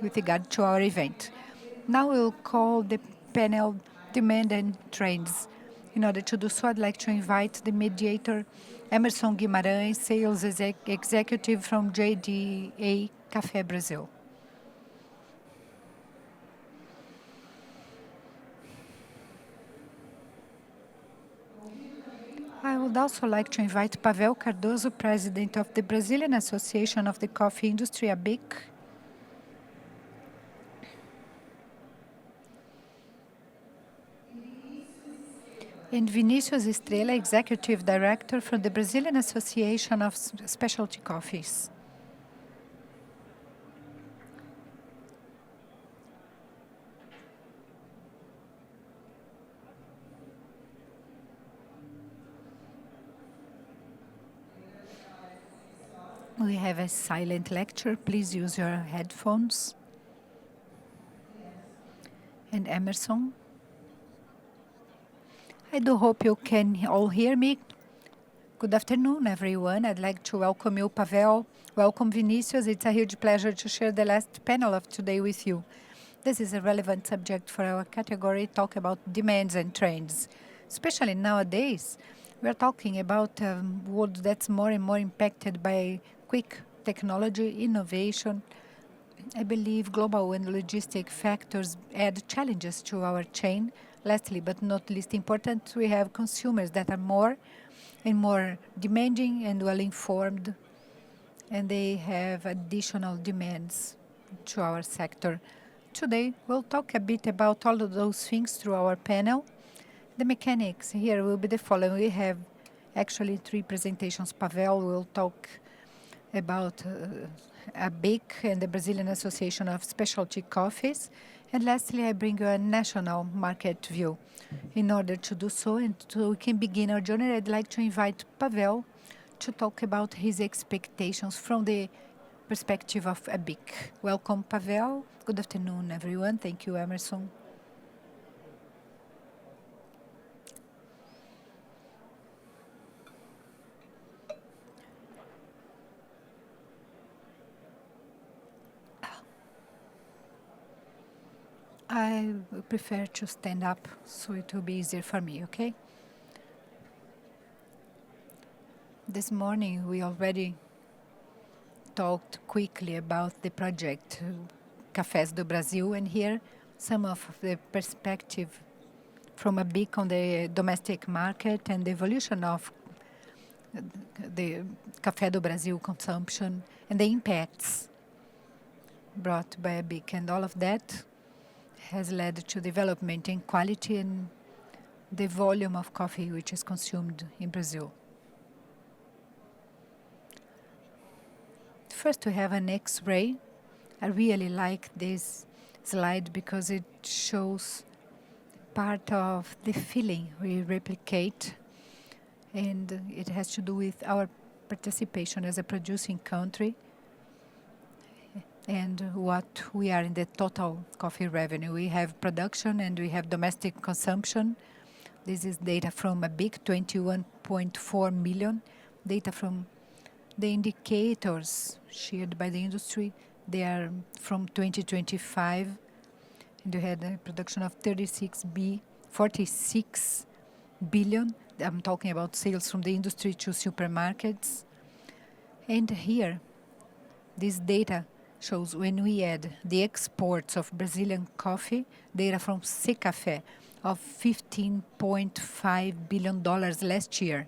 with regard to our event. Now we'll call the panel Demand and Trends. In order to do so, I'd like to invite the mediator, Emerson Guimarães, Sales Executive from JDE Café, Brazil. I would also like to invite Pavel Cardoso, President of the Brazilian Association of the Coffee Industry, ABIC. And Vinicius Estrela, Executive Director from the Brazilian Association of Specialty Coffees. We have a silent lecture. Please use your headphones. And Emerson. I do hope you can all hear me. Good afternoon, everyone. I'd like to welcome you, Pavel. Welcome, Vinicius. It's a huge pleasure to share the last panel of today with you. This is a relevant subject for our category, talk about demands and trends. Especially nowadays, we're talking about a world that's more and more impacted by quick technology, innovation. I believe global and logistic factors add challenges to our chain. Lastly, but not least important, we have consumers that are more and more demanding and well-informed, and they have additional demands to our sector. Today, we'll talk a bit about all of those things through our panel. The mechanics here will be the following. We have actually 3 presentations. Pavel will talk about ABIC and the Brazilian Association of Specialty Coffees. And lastly, I bring you a national market view. In order to do so, and so we can begin our journey, I'd like to invite Pavel to talk about his expectations from the perspective of ABIC. Welcome, Pavel. Good afternoon, everyone. Thank you, Emerson. I prefer to stand up, so it will be easier for me, okay? This morning, we already talked quickly about the project Cafés do Brasil, and here some of the perspective from ABIC on the domestic market and the evolution of the Café do Brasil consumption and the impacts brought by ABIC, and all of that has led to development in quality and the volume of coffee which is consumed in Brazil. First, we have an X-ray. I really like this slide because it shows part of the feeling we replicate, and it has to do with our participation as a producing country and what we are in the total coffee revenue. We have production and we have domestic consumption. This is data from ABIC, 21.4 million. Data from the indicators shared by the industry, they are from 2025. And we had a production of 46 billion. I'm talking about sales from the industry to supermarkets. And here, this data shows when we add the exports of Brazilian coffee, data from Café of $15.5 billion last year.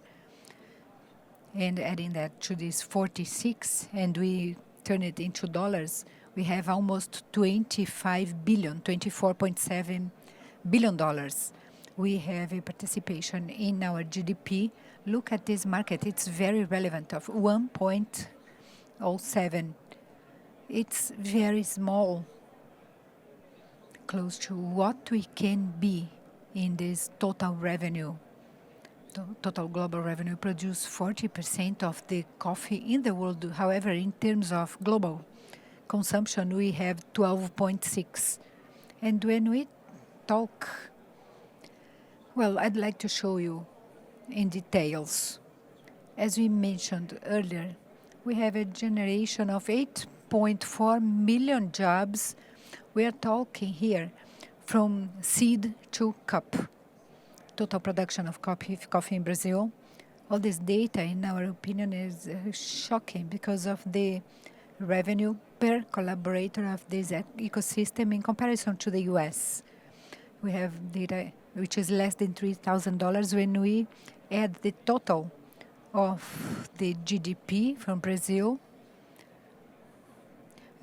And adding that to this 46, and we turn it into dollars, we have almost 25 billion, $24.7 billion. We have a participation in our GDP. Look at this market, it's very relevant, of 1.07. It's very small, close to what we can be in this total revenue. Total global revenue produce 40% of the coffee in the world. However, in terms of global consumption, we have 12.6. And when we talk, well, I'd like to show you in details. As we mentioned earlier, we have a generation of 8.2 3.4 million jobs. We are talking here from seed to cup. Total production of coffee in Brazil. All this data, in our opinion, is shocking because of the revenue per collaborator of this ecosystem in comparison to the US. We have data which is less than $3,000 when we add the total of the GDP from Brazil.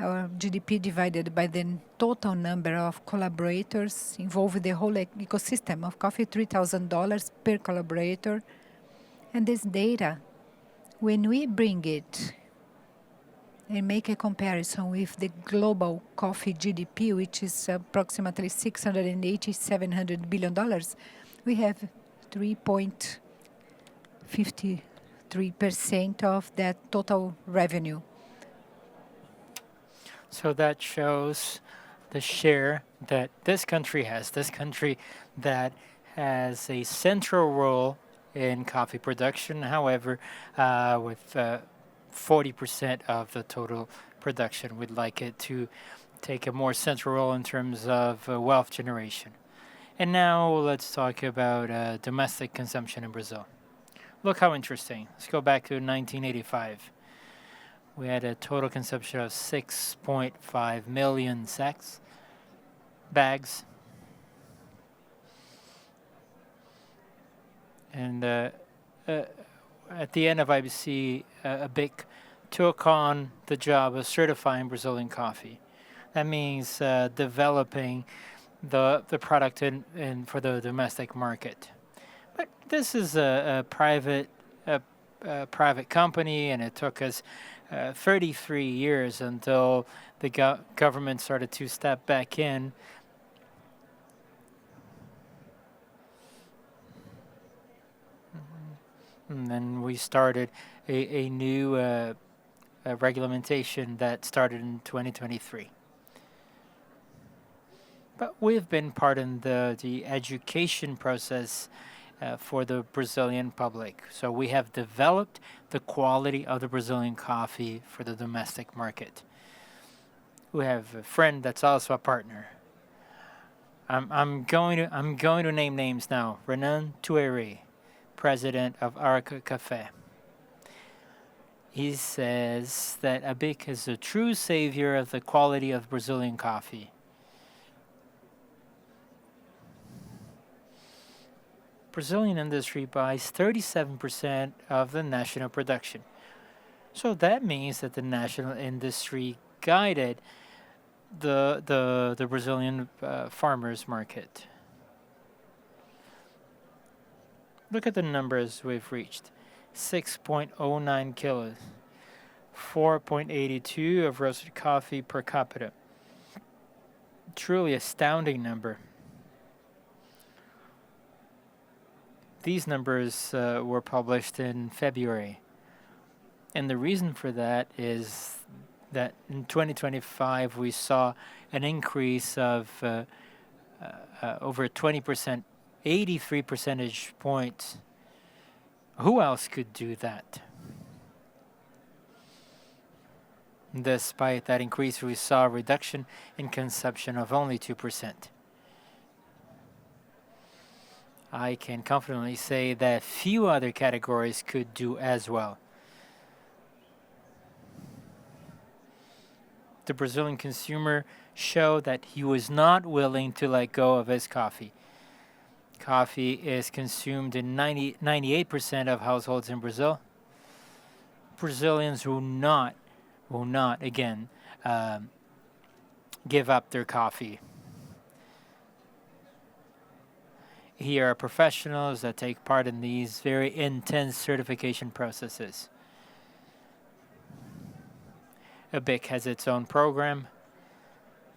Our GDP divided by the total number of collaborators involved in the whole ecosystem of coffee, $3,000 per collaborator. And this data, when we bring it and make a comparison with the global coffee GDP, which is approximately $680, $700 billion, we have 3.53% of that total revenue. So that shows the share that this country has. This country that has a central role in coffee production, however, with 40% of the total production. We'd like it to take a more central role in terms of wealth generation. And now let's talk about domestic consumption in Brazil. Look how interesting. Let's go back to 1985. We had a total consumption of 6.5 million sacks, bags. And at the end of ABIC, ABIC took on the job of certifying Brazilian coffee. That means developing the product for the domestic market. But this is a private company, and it took us 33 years until the government started to step back in. And then we started a new regulation that started in 2023. But we've been part in the education process for the Brazilian public. So we have developed the quality of the Brazilian coffee for the domestic market. We have a friend that's also a partner. I'm going to name names now. Renan Tuere, president of Café. He says that ABIC is a true savior of the quality of Brazilian coffee. Brazilian industry buys 37% of the national production. So that means that the national industry guided the Brazilian farmers market. Look at the numbers we've reached. 6.09 kilos, 4.82 of roasted coffee per capita. Truly astounding number. These numbers were published in February. And the reason for that is that in 2025 we saw an increase of over 20%, 83 percentage points. Who else could do that? Despite that increase, we saw a reduction in consumption of only 2%. I can confidently say that few other categories could do as well. The Brazilian consumer showed that he was not willing to let go of his coffee. Coffee is consumed in 98% of households in Brazil. Brazilians will not again give up their coffee. Here are professionals that take part in these very intense certification processes. ABIC has its own program.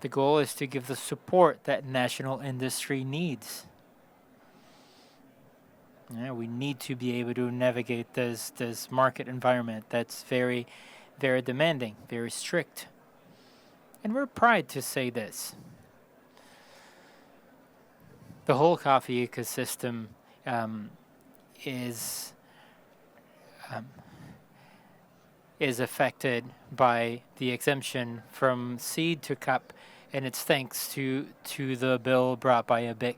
The goal is to give the support that national industry needs. We need to be able to navigate this market environment that's very, very demanding, very strict. And we're proud to say this. The whole coffee ecosystem is is affected by the exemption from seed to cup, and it's thanks to the bill brought by ABIC.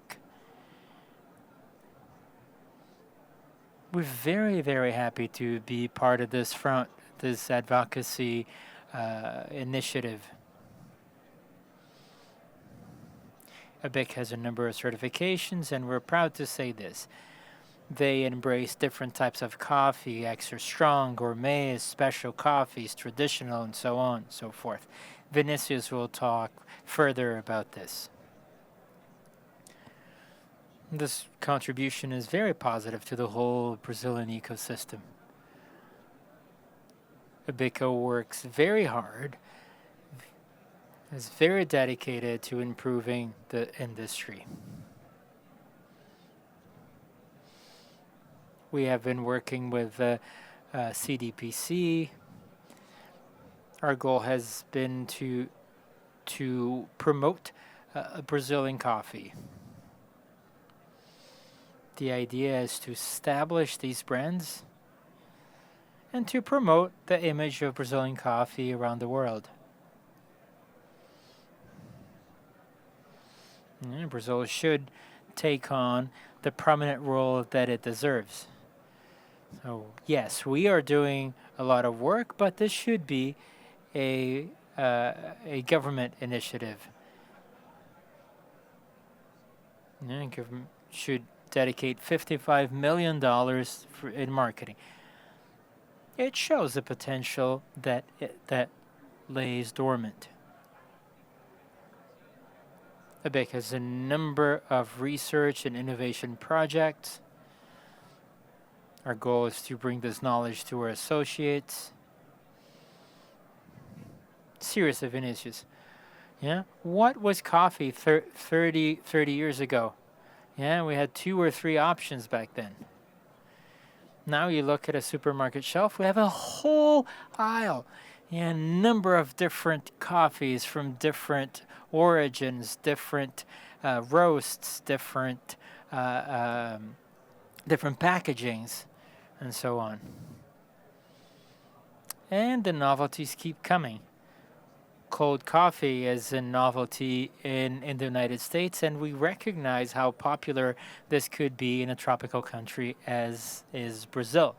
We're very, very happy to be part of this front, this advocacy initiative. ABIC has a number of certifications, and we're proud to say this. They embrace different types of coffee, extra strong, gourmet, special coffees, traditional, and so on and so forth. Vinicius will talk further about this. This contribution is very positive to the whole Brazilian ecosystem. ABIC works very hard, is very dedicated to improving the industry. We have been working with CDPC. Our goal has been to promote Brazilian coffee. The idea is to establish these brands and to promote the image of Brazilian coffee around the world. Brazil should take on the prominent role that it deserves. So yes, we are doing a lot of work, but this should be a government initiative. Government should dedicate $55 million in marketing. It shows the potential that lays dormant. ABIC has a number of research and innovation projects. Our goal is to bring this knowledge to our associates. Seriously, Vinicius. Yeah? What was coffee 30 years ago? Yeah, we had 2 or 3 options back then. Now you look at a supermarket shelf, we have a whole aisle. A number of different coffees from different origins, different roasts, different packagings, and so on. And the novelties keep coming. Cold coffee is a novelty in the United States, and we recognize how popular this could be in a tropical country as is Brazil.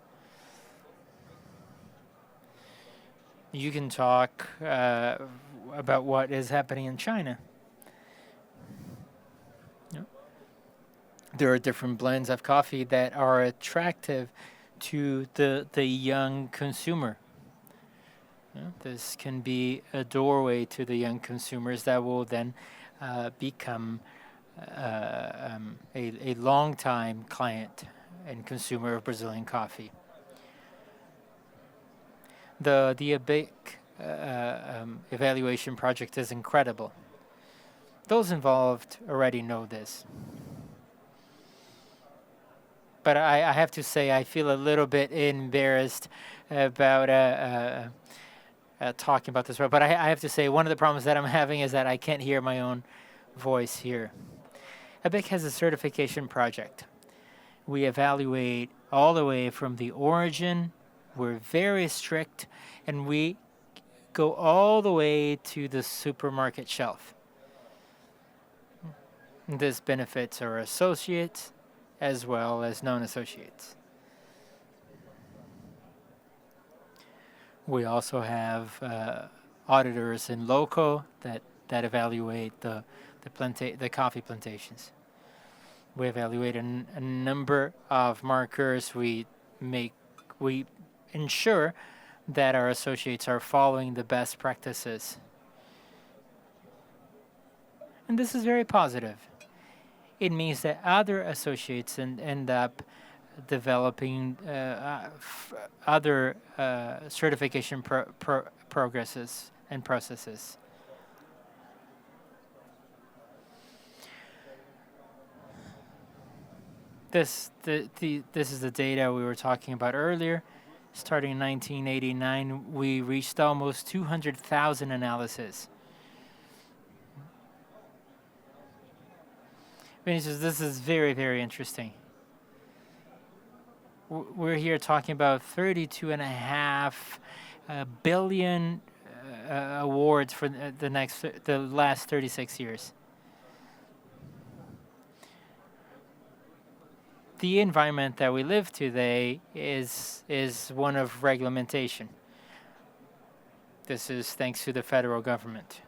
You can talk about what is happening in China. There are different blends of coffee that are attractive to the young consumer. This can be a doorway to the young consumers that will then become a long-time client and consumer of Brazilian coffee. The ABIC evaluation project is incredible. Those involved already know this. But I have to say I feel a little bit embarrassed about talking about this. But I have to say one of the problems that I'm having is that I can't hear my own voice here. ABIC has a certification project. We evaluate all the way from the origin. We're very strict, and we go all the way to the supermarket shelf. This benefits our associates as well as non-associates. We also have auditors in loco that evaluate the coffee plantations. We evaluate a number of markers. We ensure that our associates are following the best practices. And this is very positive. It means that other associates end up developing other certification progresses and processes. This is the data we were talking about earlier. Starting in 1989, we reached almost 200,000 analyses. Vinicius, this is very, very interesting. We're here talking about 32.5 billion awards for the last 36 years. The environment that we live today is one of regulation. This is thanks to the federal government.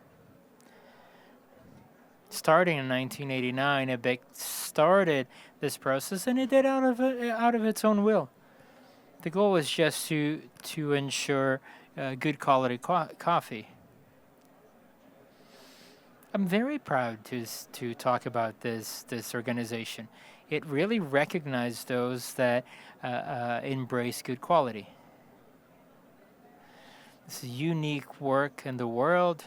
Starting in 1989, ABIC started this process, and it did out of its own will. The goal was just to ensure good quality coffee. I'm very proud to talk about this organization. It really recognized those that embrace good quality. This is unique work in the world.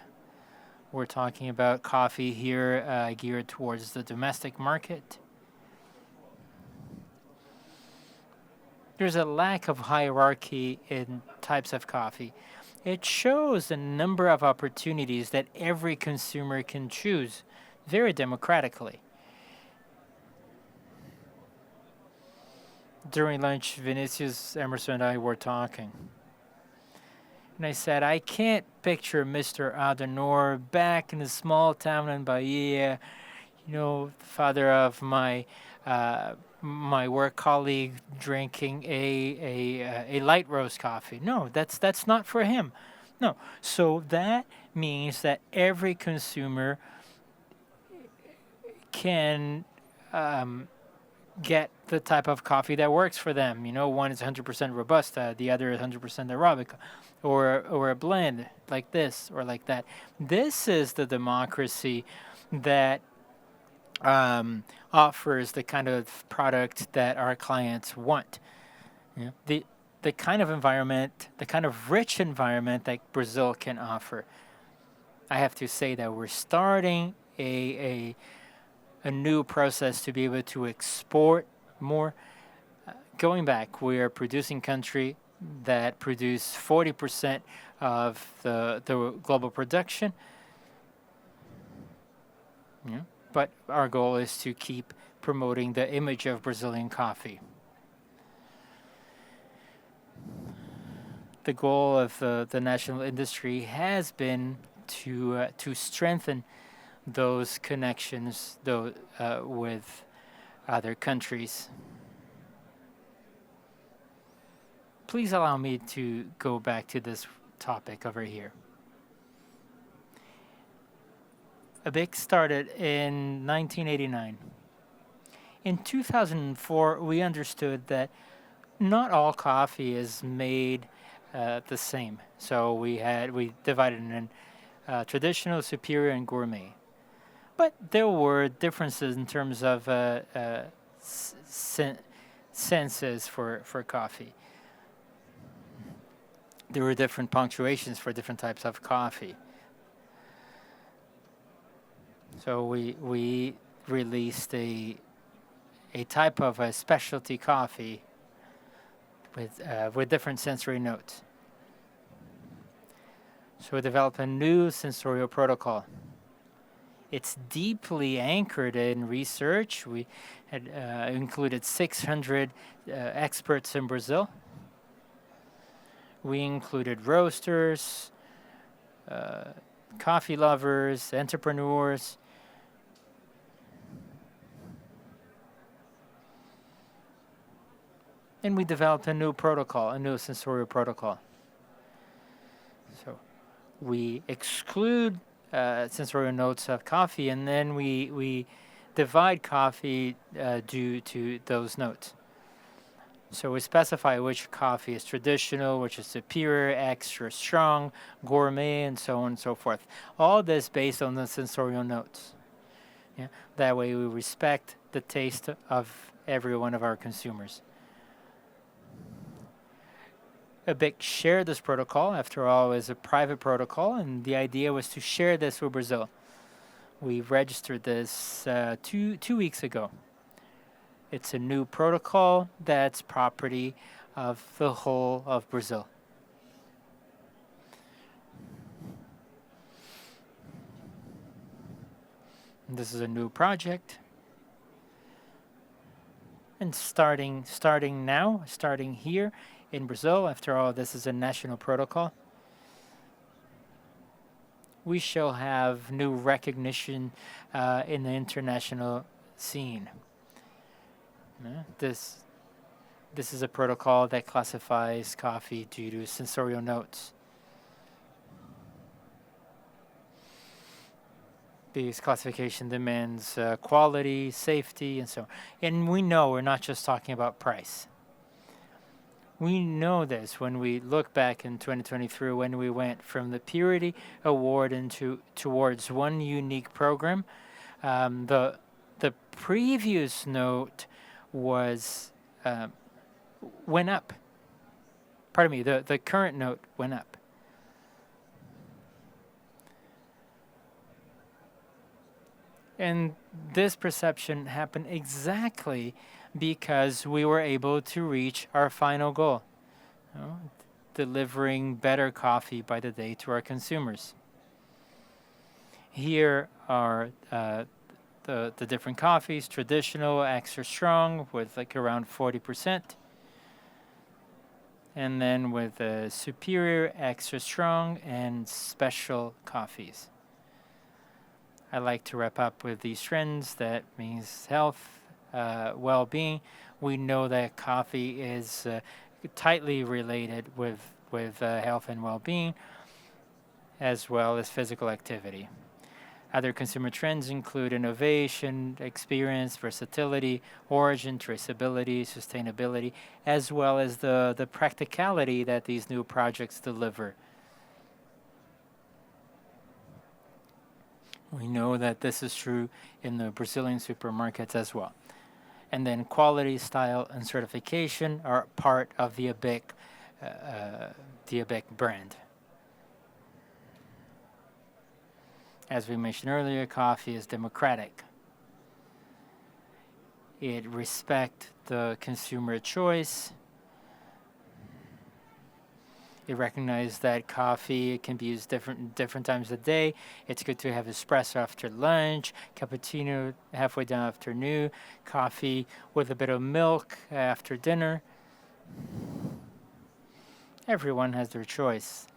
We're talking about coffee here geared towards the domestic market. There's a lack of hierarchy in types of coffee. It shows a number of opportunities that every consumer can choose very democratically. During lunch, Vinicius, Emerson, and I were talking. And I said, I can't picture Mr. Adenor back in a small town in Bahia, the father of my work colleague drinking a light roast coffee. No, that's not for him. No. So that means that every consumer can get the type of coffee that works for them. One is 100% Robusta, the other is 100% Arabica, or a blend like this or like that. This is the democracy that offers the kind of product that our clients want. The kind of environment, the kind of rich environment that Brazil can offer. I have to say that we're starting a new process to be able to export more. Going back, we are a producing country that produce 40% of the global production. But our goal is to keep promoting the image of Brazilian coffee. The goal of the national industry has been to strengthen those connections with other countries. Please allow me to go back to this topic over here. ABIC started in 1989. In 2004, we understood that not all coffee is made the same. So we divided in traditional, superior, and gourmet. But there were differences in terms of senses for coffee. There were different punctuations for different types of coffee. So we released a type of a specialty coffee with different sensory notes. So we developed a new sensorial protocol. It's deeply anchored in research. We had included 600 experts in Brazil. We included roasters, coffee lovers, entrepreneurs. And we developed a new protocol, a new sensorial protocol. So we exclude sensorial notes of coffee, and then we divide coffee due to those notes. So we specify which coffee is traditional, which is superior, extra strong, gourmet, and so on and so forth. All this based on the sensorial notes. That way we respect the taste of every one of our consumers. ABIC shared this protocol. After all, it's a private protocol, and the idea was to share this with Brazil. We registered this 2 weeks ago. It's a new protocol that's property of the whole of Brazil. And this is a new project. And starting here in Brazil, after all, this is a national protocol. we shall have new recognition in the international scene. This is a protocol that classifies coffee due to sensorial notes. This classification demands quality, safety, and so on. And we know we're not just talking about price. We know this when we look back in 2023, when we went from the Purity Award towards one unique program. The previous note was went up. Pardon me. The current note went up. And this perception happened exactly because we were able to reach our final goal, delivering better coffee by the day to our consumers. Here are the different coffees: traditional, extra strong with like around 40%, and then with superior, extra strong, and special coffees. I like to wrap up with these trends. That means health, well-being. We know that coffee is tightly related with health and well-being, as well as physical activity. Other consumer trends include innovation, experience, versatility, origin, traceability, sustainability, as well as the practicality that these new projects deliver. We know that this is true in the Brazilian supermarkets as well. And then quality, style, and certification are part of the ABIC brand. As we mentioned earlier, coffee is democratic. It respects the consumer choice. It recognizes that coffee can be used different times of the day. It's good to have espresso after lunch, cappuccino halfway down afternoon, coffee with a bit of milk after dinner. Everyone has their choice.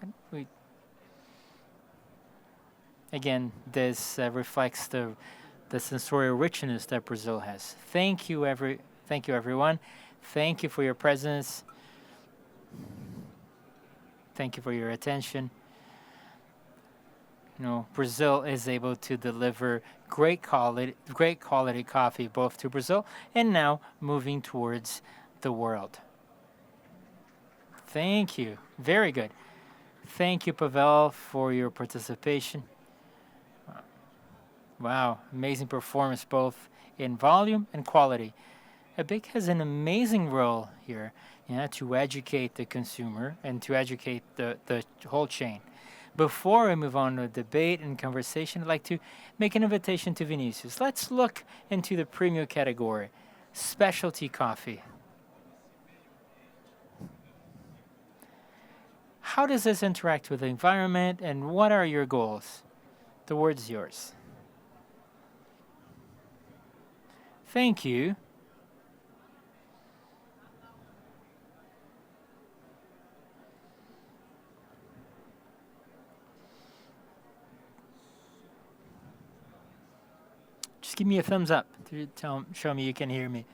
Again, this reflects the sensorial richness that Brazil has. Thank you, everyone. Thank you for your presence. Thank you for your attention. Brazil is able to deliver great quality coffee both to Brazil and now moving towards the world. Thank you. Very good. Thank you, Pavel, for your participation. Wow, amazing performance both in volume and quality. ABIC has an amazing role here, to educate the consumer and to educate the whole chain. Before we move on to debate and conversation, I'd like to make an invitation to Vinicius. Let's look into the premium category, specialty coffee. How does this interact with the environment, and what are your goals? The word's yours. Thank you. Just give me a thumbs up to show me you can hear me.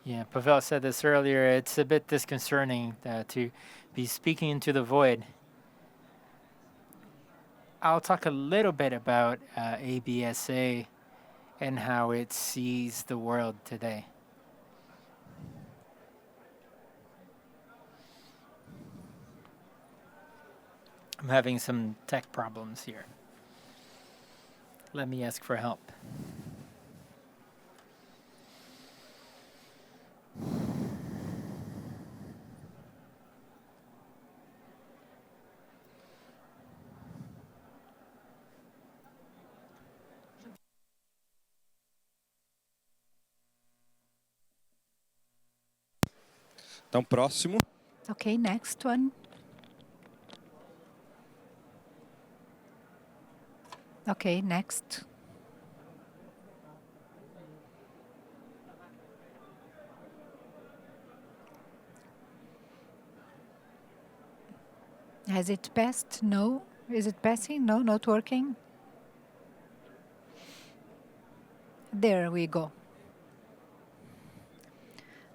Yeah, Pavel said this earlier. It's a bit disconcerting to be speaking into the void. I'll talk a little bit about ABSA and how it sees the world today. I'm having some tech problems here. Let me ask for help. Então, próximo. Okay, next one. Okay, next. Has it passed? No. Is it passing? No, not working. There we go.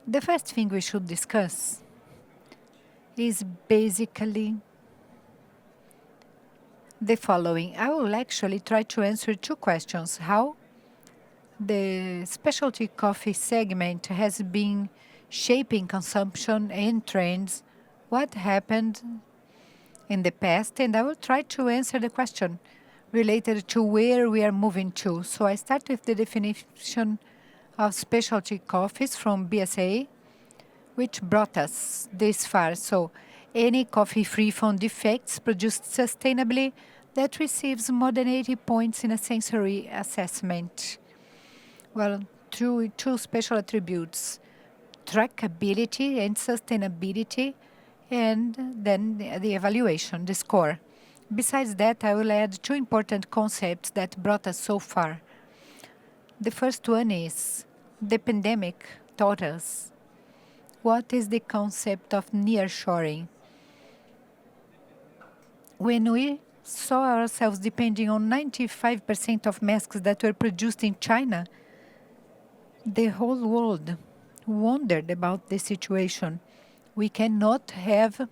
The first thing we should discuss is basically the following. I will actually try to answer two questions. How the specialty coffee segment has been shaping consumption and trends, what happened in the past, and I will try to answer the question related to where we are moving to. So I start with the definition of specialty coffees from BSCA, which brought us this far. So any coffee free from defects produced sustainably that receives more than 80 points in a sensory assessment. Well, through two special attributes, trackability and sustainability, and then the evaluation, the score. Besides that, I will add two important concepts that brought us so far. The first one is the pandemic taught us what is the concept of nearshoring. When we saw ourselves depending on 95% of masks that were produced in China, the whole world wondered about the situation. We cannot have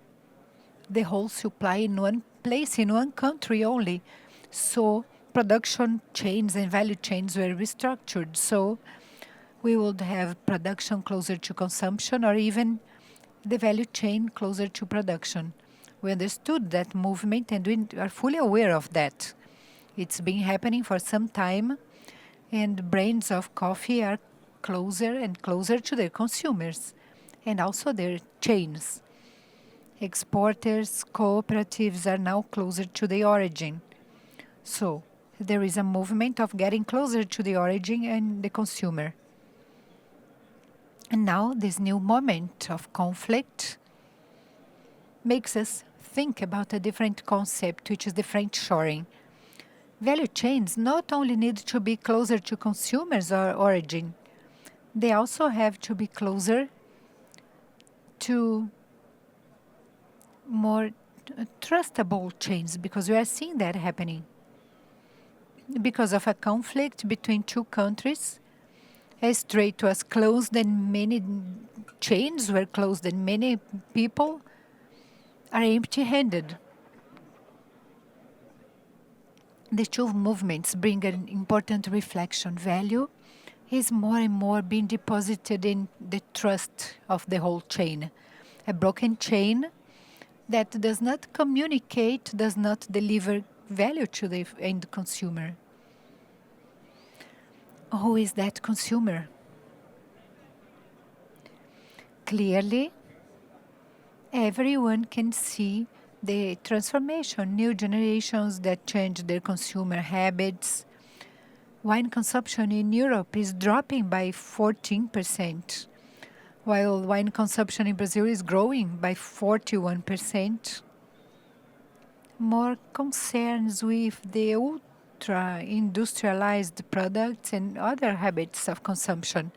the whole supply in one place, in one country only. So production chains and value chains were restructured. So we would have production closer to consumption or even the value chain closer to production. We understood that movement and we are fully aware of that. It's been happening for some time, and brands of coffee are closer and closer to their consumers and also their chains. Exporters, cooperatives are now closer to the origin. So there is a movement of getting closer to the origin and the consumer. And now this new moment of conflict makes us think about a different concept, which is the friendshoring. Value chains not only need to be closer to consumers or origin, they also have to be closer to more trustable chains, because we are seeing that happening. Because of a conflict between two countries, as trade was closed and many chains were closed and many people are empty-handed. The two movements bring an important reflection. Value is more and more being deposited in the trust of the whole chain. A broken chain that does not communicate, does not deliver value to the end consumer. Who is that consumer? Clearly, everyone can see the transformation, new generations that change their consumer habits. Wine consumption in Europe is dropping by 14%, while wine consumption in Brazil is growing by 41%. More concerns with the ultra-industrialized products and other habits of consumption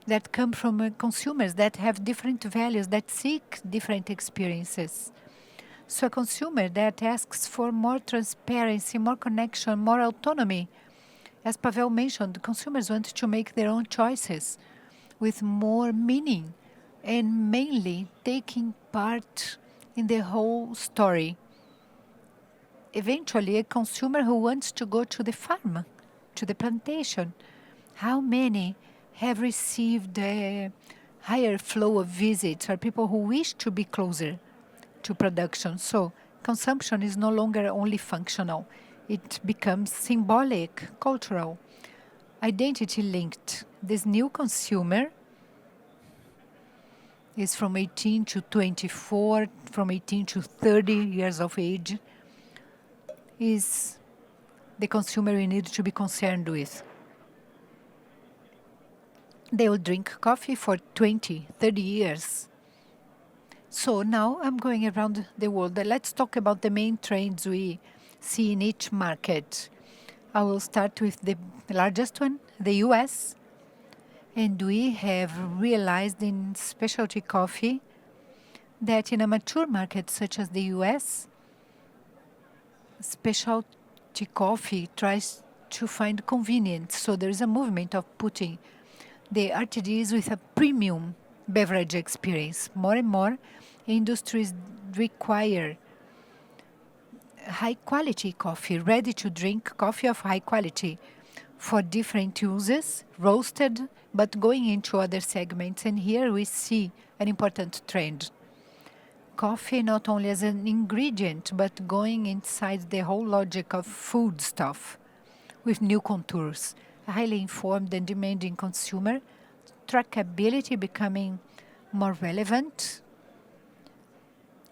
that come from consumers that have different values, that seek different experiences. So a consumer that asks for more transparency, more connection, more autonomy. As Pavel mentioned, consumers want to make their own choices with more meaning and mainly taking part in the whole story. Eventually, a consumer who wants to go to the farm, to the plantation. How many have received a higher flow of visits or people who wish to be closer to production? So consumption is no longer only functional. It becomes symbolic, cultural, identity linked. This new consumer is from 18 to 24, from 18 to 30 years of age, is the consumer we need to be concerned with. They will drink coffee for 20, 30 years. So now I'm going around the world. Let's talk about the main trends we see in each market. I will start with the largest one, the US. And we have realized in specialty coffee that in a mature market such as the US, specialty coffee tries to find convenience. So there's a movement of putting the RTDs with a premium beverage experience. More and more industries require high quality coffee, ready to drink coffee of high quality for different uses, roasted, but going into other segments. And here we see an important trend. Coffee not only as an ingredient, but going inside the whole logic of food stuff with new contours. A highly informed and demanding consumer, trackability becoming more relevant,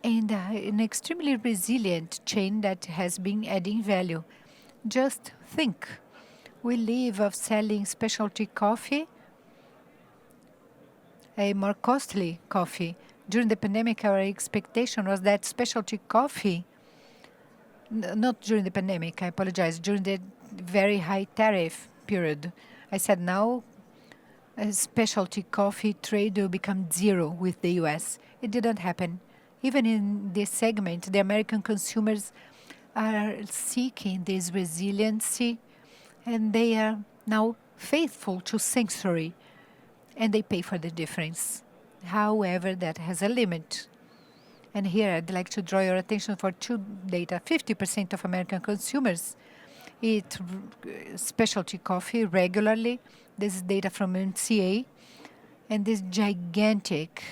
and an extremely resilient chain that has been adding value. Just think, we live of selling specialty coffee, a more costly coffee. During the pandemic, our expectation was that specialty coffee, not during the pandemic, I apologize, during the very high tariff period, I said now a specialty coffee trade will become zero with the US. It didn't happen. Even in this segment, the American consumers are seeking this resiliency, and they are now faithful to sensory, and they pay for the difference. However, that has a limit. And here I'd like to draw your attention for two data. 50% of American consumers eat specialty coffee regularly. This is data from NCA. And this gigantic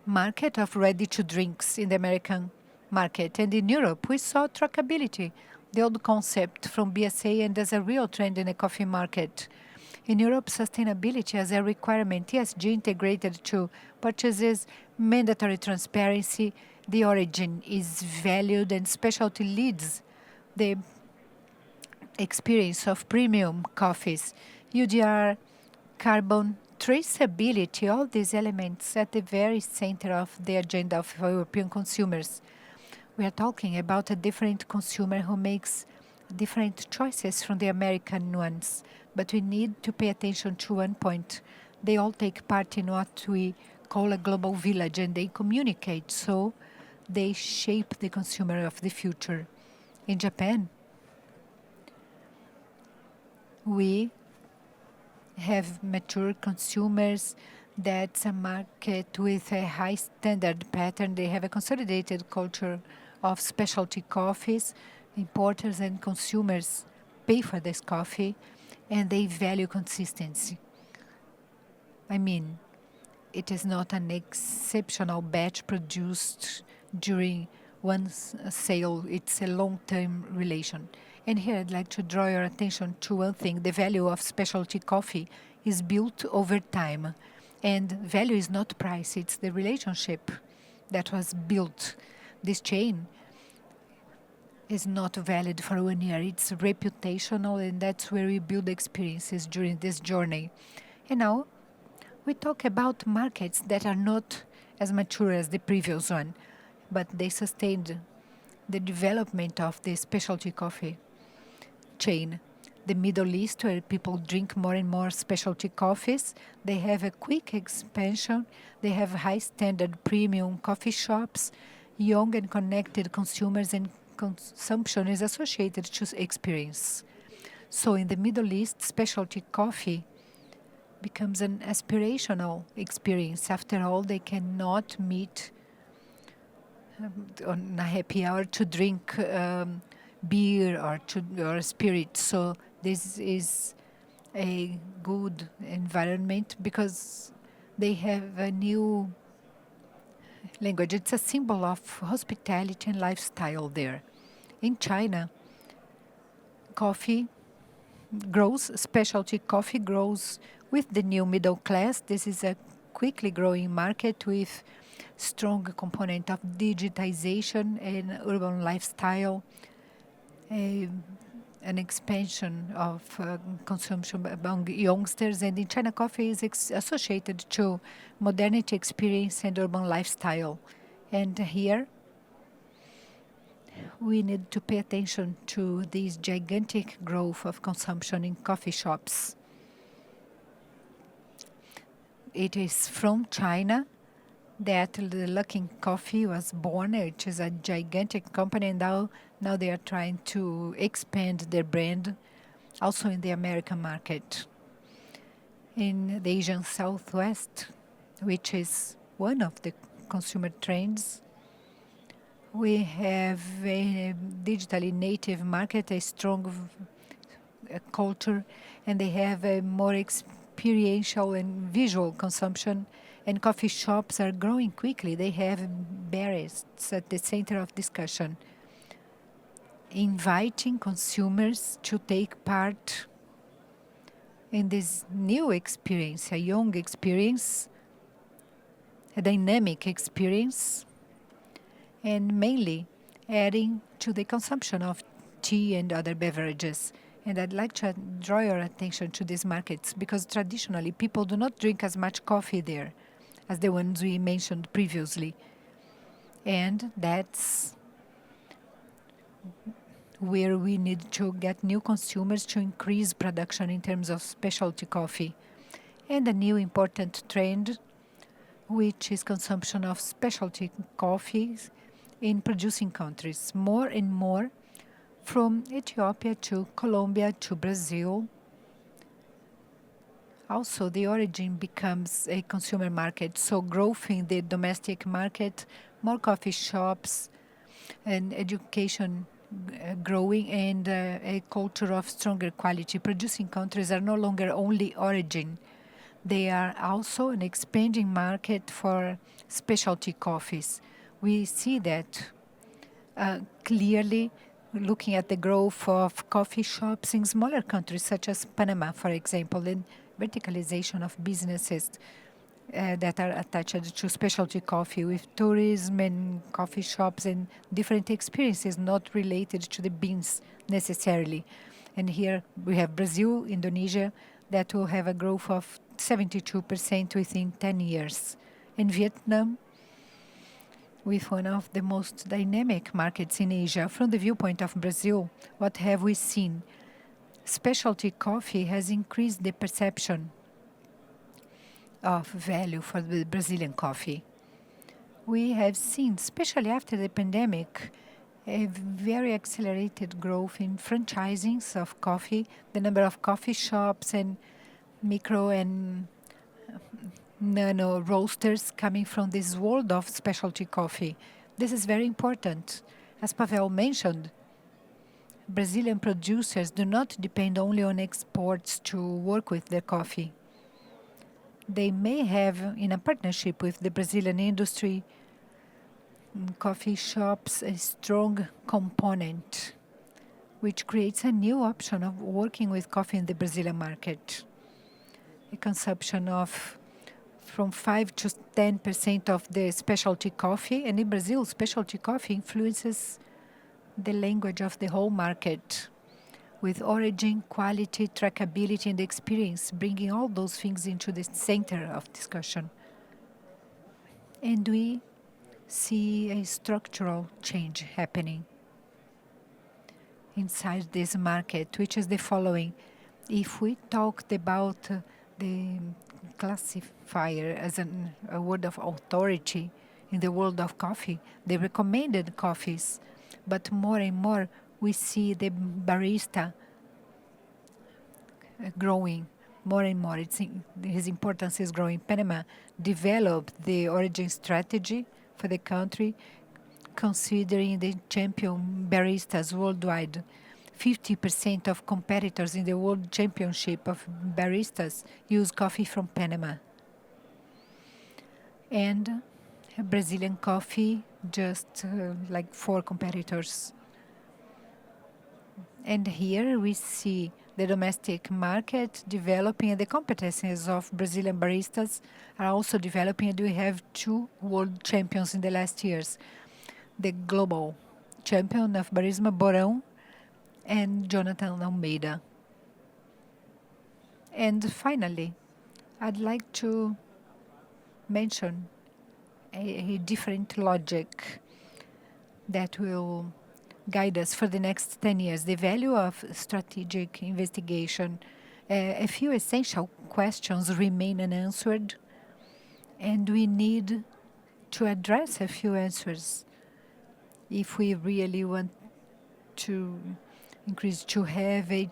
market of ready-to-drinks in the American market. And in Europe, we saw trackability, the old concept from BSCA, and as a real trend in the coffee market. In Europe, sustainability as a requirement, ESG integrated to purchases, mandatory transparency, the origin is valued, and specialty leads the experience of premium coffees, UDR, carbon, traceability, all these elements at the very center of the agenda of European consumers. We are talking about a different consumer who makes different choices from the American ones. But we need to pay attention to one point. They all take part in what we call a global village, and they communicate, so they shape the consumer of the future. In Japan, we have mature consumers. That's a market with a high standard pattern. They have a consolidated culture of specialty coffees. Importers and consumers pay for this coffee, and they value consistency. I mean, it is not an exceptional batch produced during one sale. It's a long-term relation. And here I'd like to draw your attention to one thing. The value of specialty coffee is built over time. And value is not price, it's the relationship that was built. This chain is not valid for 1 year. It's reputational, and that's where we build experiences during this journey. And now we talk about markets that are not as mature as the previous one, but they sustained the development of the specialty coffee chain. The Middle East, where people drink more and more specialty coffees, they have a quick expansion. They have high standard premium coffee shops, young and connected consumers, and consumption is associated to experience. So in the Middle East, specialty coffee becomes an aspirational experience. After all, they cannot meet on a happy hour to drink beer or spirit. So this is a good environment because they have a new language. It's a symbol of hospitality and lifestyle there. In China, coffee grows, specialty coffee grows with the new middle class. This is a quickly growing market with strong component of digitization and urban lifestyle, an expansion of consumption among youngsters. And in China, coffee is associated to modernity, experience, and urban lifestyle. And here, we need to pay attention to this gigantic growth of consumption in coffee shops. It is from China, that the Luckin Coffee was born, which is a gigantic company, and now they are trying to expand their brand also in the American market. In the Asian Southwest, which is one of the consumer trends, we have a digitally native market, a strong culture, and they have a more experiential and visual consumption, and coffee shops are growing quickly. They have baristas at the center of discussion, inviting consumers to take part in this new experience, a young experience, a dynamic experience, and mainly adding to the consumption of tea and other beverages. And I'd like to draw your attention to these markets because traditionally people do not drink as much coffee there as the ones we mentioned previously. And that's where we need to get new consumers to increase production in terms of specialty coffee. And a new important trend, which is consumption of specialty coffees in producing countries. More and more from Ethiopia to Colombia to Brazil. Also, the origin becomes a consumer market, so growth in the domestic market, more coffee shops, and education growing, and a culture of stronger quality. Producing countries are no longer only origin. They are also an expanding market for specialty coffees. We see that clearly looking at the growth of coffee shops in smaller countries such as Panama, for example, and verticalization of businesses that are attached to specialty coffee with tourism and coffee shops and different experiences not related to the beans necessarily. And here we have Brazil, Indonesia, that will have a growth of 72% within 10 years. And Vietnam, with one of the most dynamic markets in Asia. From the viewpoint of Brazil, what have we seen? Specialty coffee has increased the perception of value for the Brazilian coffee. We have seen, especially after the pandemic, a very accelerated growth in franchisings of coffee, the number of coffee shops and micro and nano roasters coming from this world of specialty coffee. This is very important. As Pavel mentioned, Brazilian producers do not depend only on exports to work with their coffee. They may have, in a partnership with the Brazilian industry, coffee shops, a strong component, which creates a new option of working with coffee in the Brazilian market. A consumption of from 5 to 10% of the specialty coffee, and in Brazil, specialty coffee influences the language of the whole market, with origin, quality, trackability, and experience, bringing all those things into the center of discussion. And we see a structural change happening inside this market, which is the following. If we talked about the classifier as a word of authority in the world of coffee, the recommended coffees, but more and more we see the barista growing more and more. His importance is growing. Panama developed the origin strategy for the country, considering the champion baristas worldwide. 50% of competitors in the World Championship of baristas use coffee from Panama. And Brazilian coffee, just like 4 competitors. And here we see the domestic market developing, and the competencies of Brazilian baristas are also developing, and we have 2 world champions in the last years. The global champion of barismo, Borão, and Jonathan Almeida. And finally, I'd like to mention a different logic that will guide us for the next 10 years. The value of strategic investigation. A few essential questions remain unanswered, and we need to address a few answers if we really want to increase, to have a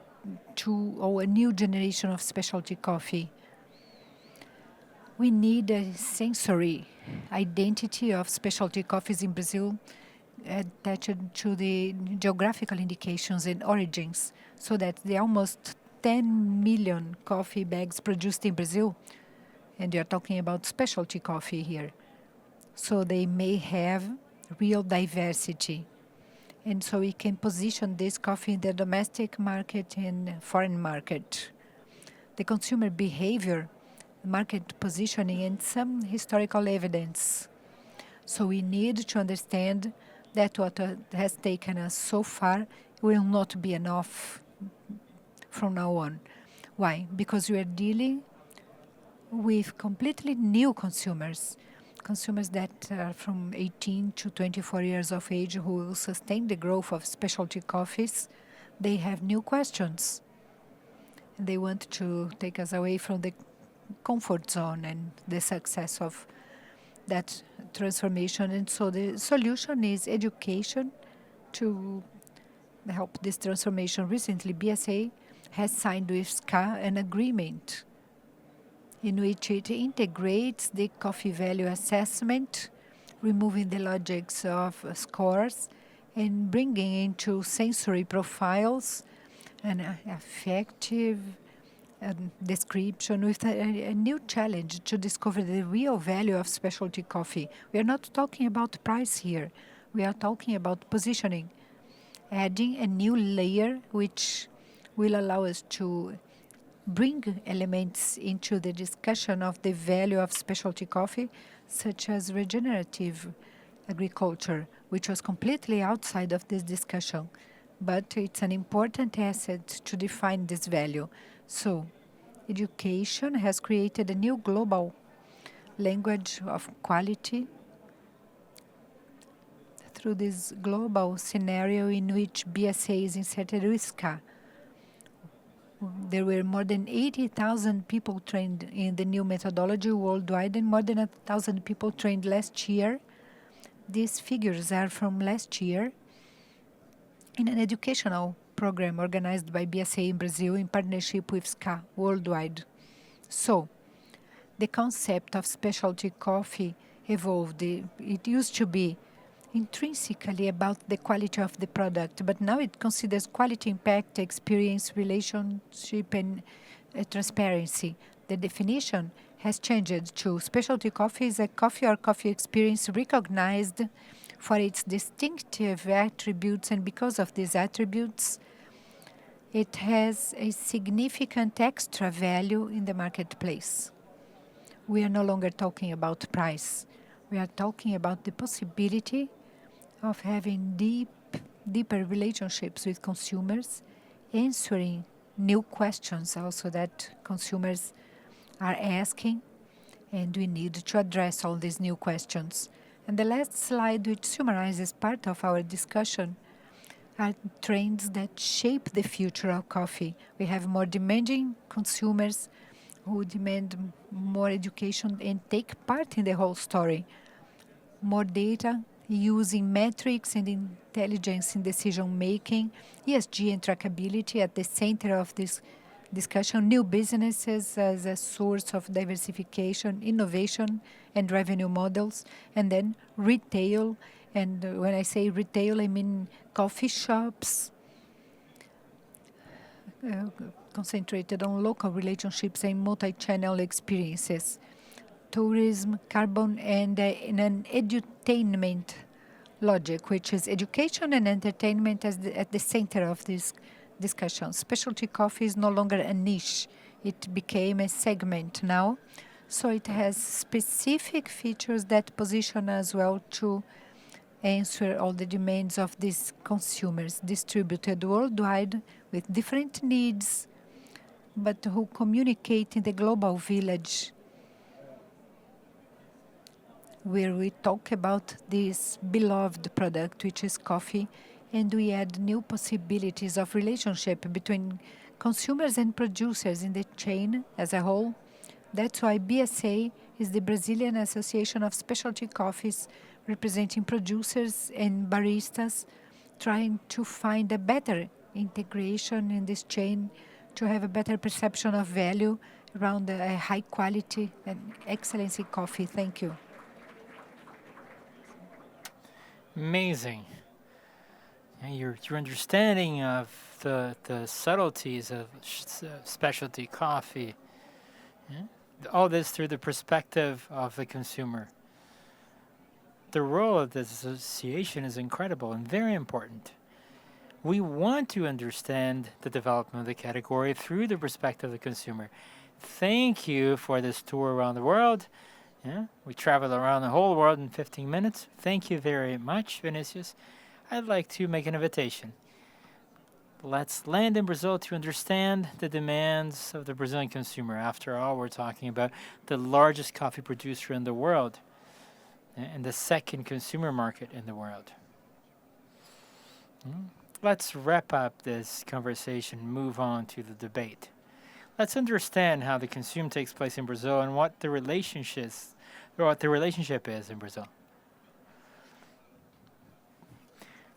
new generation of specialty coffee. We need a sensory identity of specialty coffees in Brazil attached to the geographical indications and origins, so that the almost 10 million coffee bags produced in Brazil, and we are talking about specialty coffee here, so they may have real diversity. And so we can position this coffee in the domestic market and foreign market. The consumer behavior, market positioning, and some historical evidence. So we need to understand that what has taken us so far will not be enough from now on. Why? Because we are dealing with completely new consumers that are from 18 to 24 years of age, who will sustain the growth of specialty coffees. They have new questions. They want to take us away from the comfort zone and the success of that transformation. And so the solution is education to help this transformation. Recently, BSCA has signed with SCA an agreement in which it integrates the coffee value assessment, removing the logics of scores and bringing into sensory profiles an effective description with a new challenge to discover the real value of specialty coffee. We are not talking about price here. We are talking about positioning, adding a new layer which will allow us to bring elements into the discussion of the value of specialty coffee, such as regenerative agriculture, which was completely outside of this discussion. But it's an important asset to define this value. So, education has created a new global language of quality through this global scenario in which BSCA is inserted with SCA. There were more than 80,000 people trained in the new methodology worldwide, and more than 1,000 people trained last year. These figures are from last year in an educational program organized by BSCA in Brazil in partnership with SCA worldwide. So, the concept of specialty coffee evolved. It used to be intrinsically about the quality of the product, but now it considers quality, impact, experience, relationship, and transparency. The definition has changed to specialty coffee is a coffee or coffee experience recognized for its distinctive attributes, and because of these attributes, it has a significant extra value in the marketplace. We are no longer talking about price. We are talking about the possibility of having deeper relationships with consumers, answering new questions also that consumers are asking, and we need to address all these new questions. And the last slide, which summarizes part of our discussion, are trends that shape the future of coffee. We have more demanding consumers who demand more education and take part in the whole story. More data, using metrics and intelligence in decision-making, ESG and trackability at the center of this discussion, new businesses as a source of diversification, innovation, and revenue models, and then retail. And when I say retail, I mean coffee shops concentrated on local relationships and multi-channel experiences. Tourism, carbon, and an edutainment logic, which is education and entertainment at the center of this discussion. Specialty coffee is no longer a niche. It became a segment now. So it has specific features that position us well to answer all the demands of these consumers distributed worldwide with different needs, but who communicate in the global village, where we talk about this beloved product, which is coffee, and we add new possibilities of relationship between consumers and producers in the chain as a whole. That's why BSCA is the Brazilian Association of Specialty Coffees, representing producers and baristas, trying to find a better integration in this chain to have a better perception of value around a high quality and excellency coffee. Thank you. Amazing. And your understanding of the subtleties of specialty coffee. Yeah? All this through the perspective of the consumer. The role of this association is incredible and very important. We want to understand the development of the category through the perspective of the consumer. Thank you for this tour around the world. Yeah, we traveled around the whole world in 15 minutes. Thank you very much, Vinicius. I'd like to make an invitation. Let's land in Brazil to understand the demands of the Brazilian consumer. After all, we're talking about the largest coffee producer in the world and the second consumer market in the world. Let's wrap up this conversation and move on to the debate. Let's understand how the consumer takes place in Brazil and what the relationship is in Brazil.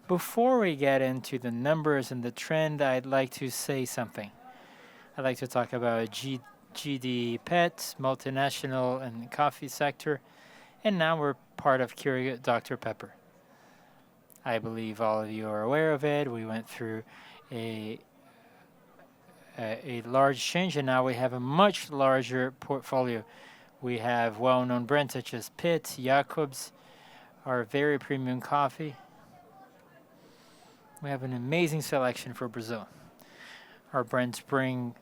Before we get into the numbers and the trend, I'd like to say something. I'd like to talk about GD Pet, multinational and coffee sector, and now we're part of Keurig Dr. Pepper. I believe all of you are aware of it. We went through a large change, and now we have a much larger portfolio. We have well-known brands such as Pitt, Jacobs, our very premium coffee. We have an amazing selection for Brazil. Our brands bring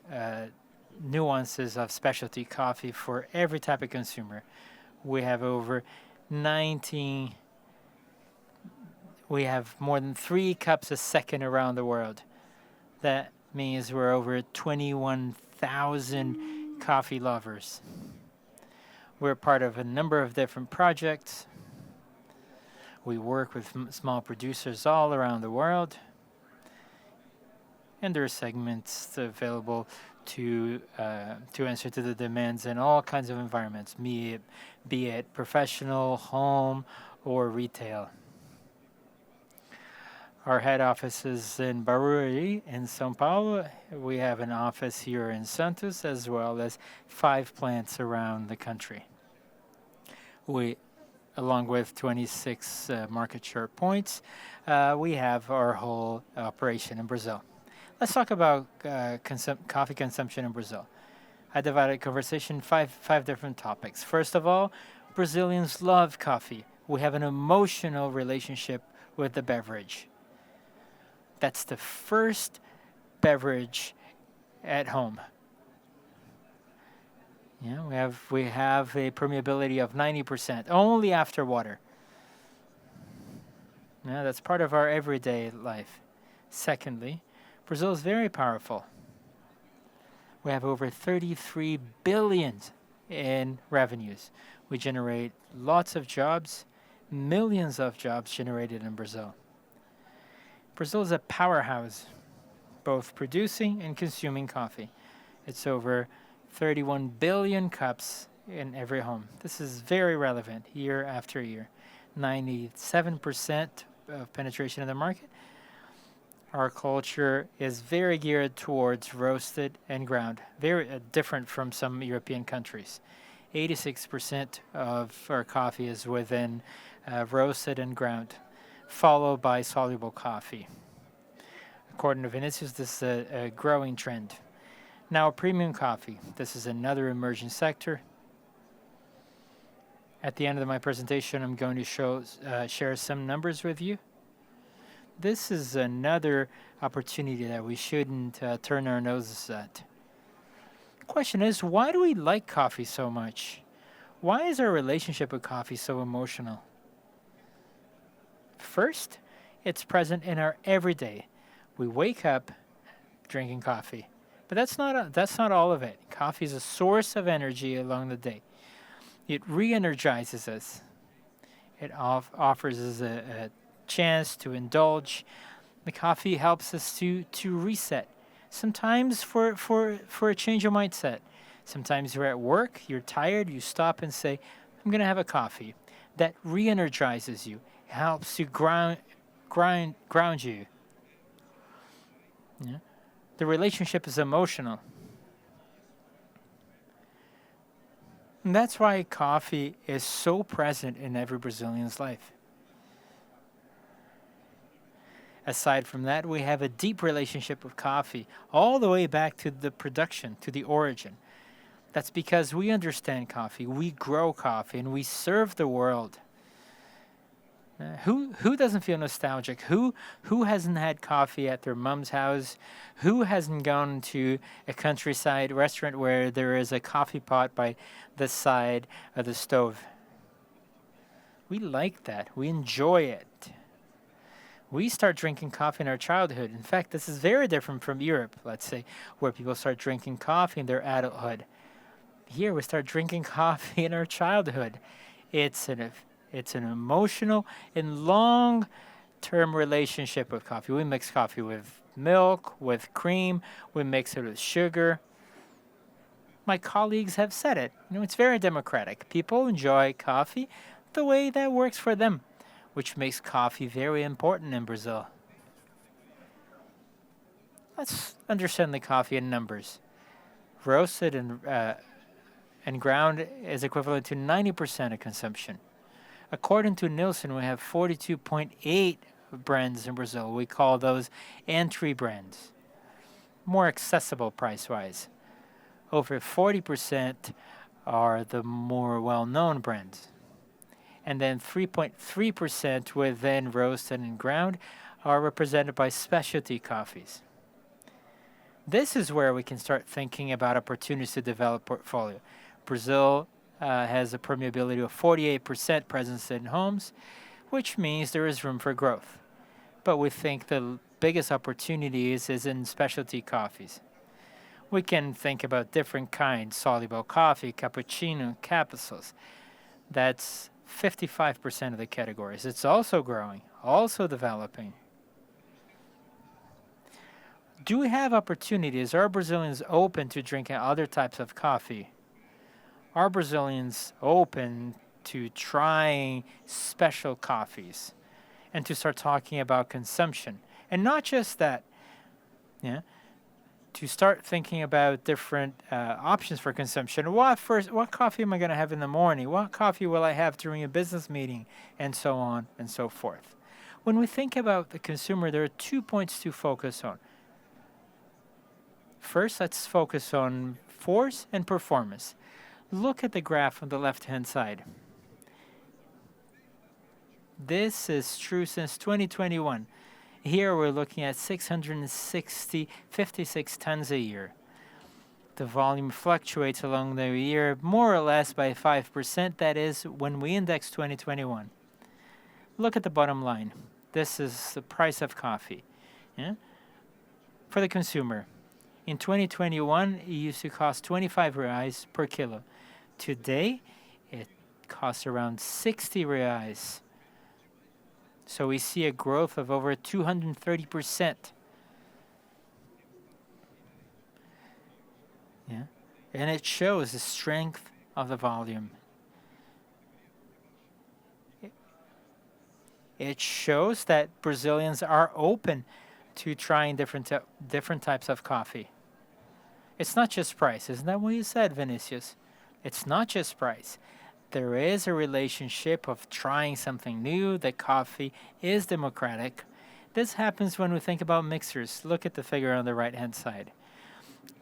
nuances of specialty coffee for every type of consumer. We have over 19. We have more than 3 cups a second around the world. That means we're over 21,000 coffee lovers. We're part of a number of different projects. We work with small producers all around the world. And there are segments available to answer to the demands in all kinds of environments, be it professional, home, or retail. Our head office is in Barueri in São Paulo. We have an office here in Santos, as well as 5 plants around the country. We, along with 26 market share points, we have our whole operation in Brazil. Let's talk about coffee consumption in Brazil. I divided conversation five different topics. First of all, Brazilians love coffee. We have an emotional relationship with the beverage. That's the first beverage at home. Yeah, we have a permeability of 90%, only after water. Yeah, that's part of our everyday life. Secondly, Brazil is very powerful. We have over 33 billion in revenues. We generate lots of jobs, millions of jobs generated in Brazil. Brazil is a powerhouse, both producing and consuming coffee. It's over 31 billion cups in every home. This is very relevant year after year. 97% of penetration in the market. Our culture is very geared towards roasted and ground, very different from some European countries. 86% of our coffee is within roasted and ground, followed by soluble coffee. According to Vinicius, this is a growing trend. Now, premium coffee. This is another emerging sector. At the end of my presentation, I'm going to share some numbers with you. This is another opportunity that we shouldn't turn our noses at. The question is, why do we like coffee so much? Why is our relationship with coffee so emotional? First, it's present in our everyday. We wake up drinking coffee. But that's not all of it. Coffee is a source of energy along the day. It re-energizes us. It offers us a chance to indulge. The coffee helps us to reset. Sometimes for a change of mindset. Sometimes you're at work, you're tired, you stop and say, I'm going to have a coffee. That re-energizes you, helps you ground you. Yeah? The relationship is emotional. And that's why coffee is so present in every Brazilian's life. Aside from that, we have a deep relationship with coffee, all the way back to the production, to the origin. That's because we understand coffee, we grow coffee, and we serve the world. Who doesn't feel nostalgic? Who hasn't had coffee at their mom's house? Who hasn't gone to a countryside restaurant where there is a coffee pot by the side of the stove? We like that. We enjoy it. We start drinking coffee in our childhood. In fact, this is very different from Europe, let's say, where people start drinking coffee in their adulthood. Here, we start drinking coffee in our childhood. It's an emotional and long-term relationship with coffee. We mix coffee with milk, with cream. We mix it with sugar. My colleagues have said it. It's very democratic. People enjoy coffee the way that works for them, which makes coffee very important in Brazil. Let's understand the coffee in numbers. Roasted and ground is equivalent to 90% of consumption. According to Nielsen, we have 42.8 brands in Brazil. We call those entry brands, more accessible price-wise. Over 40% are the more well-known brands. And then 3.3% within roasted and ground are represented by specialty coffees. This is where we can start thinking about opportunities to develop portfolio. Brazil has a permeability of 48% presence in homes, which means there is room for growth. But we think the biggest opportunities is in specialty coffees. We can think about different kinds, soluble coffee, cappuccino, capsules. That's 55% of the categories. It's also growing, also developing. Do we have opportunities? Are Brazilians open to drinking other types of coffee? Are Brazilians open to trying special coffees and to start talking about consumption? And not just that, to start thinking about different options for consumption. What coffee am I going to have in the morning? What coffee will I have during a business meeting? And so on and so forth. When we think about the consumer, there are 2 points to focus on. First, let's focus on force and performance. Look at the graph on the left-hand side. This is true since 2021. Here we're looking at 56 tons a year. The volume fluctuates along the year more or less by 5%. That is when we index 2021. Look at the bottom line. This is the price of coffee. For the consumer. In 2021, it used to cost 25 reais per kilo. Today, it costs around 60 reais. So we see a growth of over 230%. And it shows the strength of the volume. It shows that Brazilians are open to trying different types of coffee. It's not just price. Isn't that what you said, Vinicius? It's not just price. There is a relationship of trying something new. That coffee is democratic. This happens when we think about mixers. Look at the figure on the right-hand side.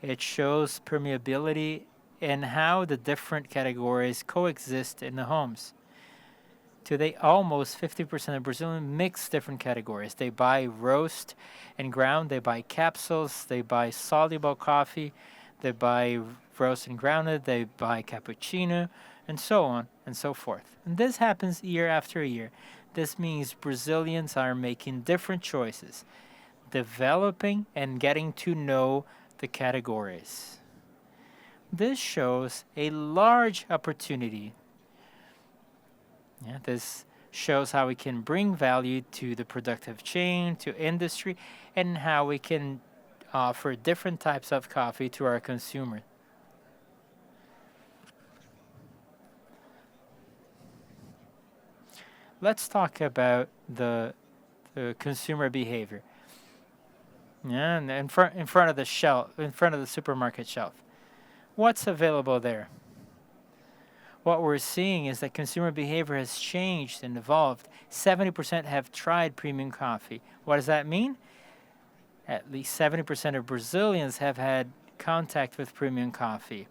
It shows permeability and how the different categories coexist in the homes. Today, almost 50% of Brazilians mix different categories. They buy roast and ground. They buy capsules. They buy soluble coffee. They buy roast and grounded. They buy cappuccino, and so on and so forth. And this happens year after year. This means Brazilians are making different choices, developing and getting to know the categories. This shows a large opportunity. This shows how we can bring value to the productive chain, to industry, and how we can offer different types of coffee to our consumer. let's talk about the consumer behavior. Yeah, and in front of the shelf, in front of the supermarket shelf. What's available there? What we're seeing is that consumer behavior has changed and evolved. 70% have tried premium coffee. What does that mean? At least 70% of Brazilians have had contact with premium coffee.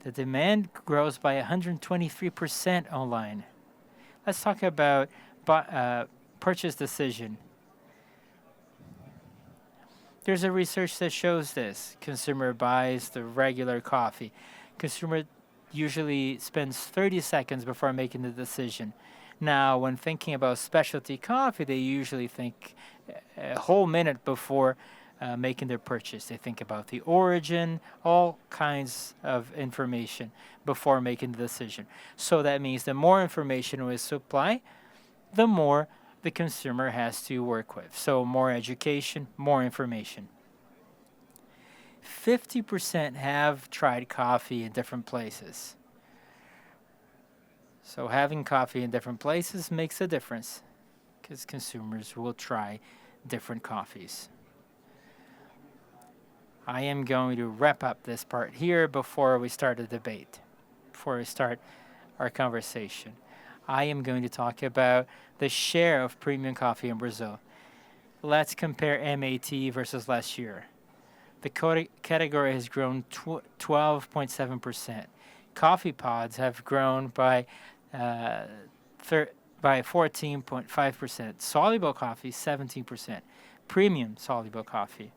The demand grows by 123% online. Let's talk about purchase decision. There's a research that shows this. Consumer buys the regular coffee. Consumer usually spends 30 seconds before making the decision. Now, when thinking about specialty coffee, they usually think a whole minute before making their purchase. They think about the origin, all kinds of information before making the decision. So that means the more information we supply, the more the consumer has to work with. So more education, more information. 50% have tried coffee in different places. So having coffee in different places makes a difference because consumers will try different coffees. I am going to wrap up this part here before we start the debate, before we start our conversation. I am going to talk about the share of premium coffee in Brazil. Let's compare MAT versus last year. The category has grown 12.7%. Coffee pods have grown by 14.5%. Soluble coffee, 17%. Premium soluble coffee.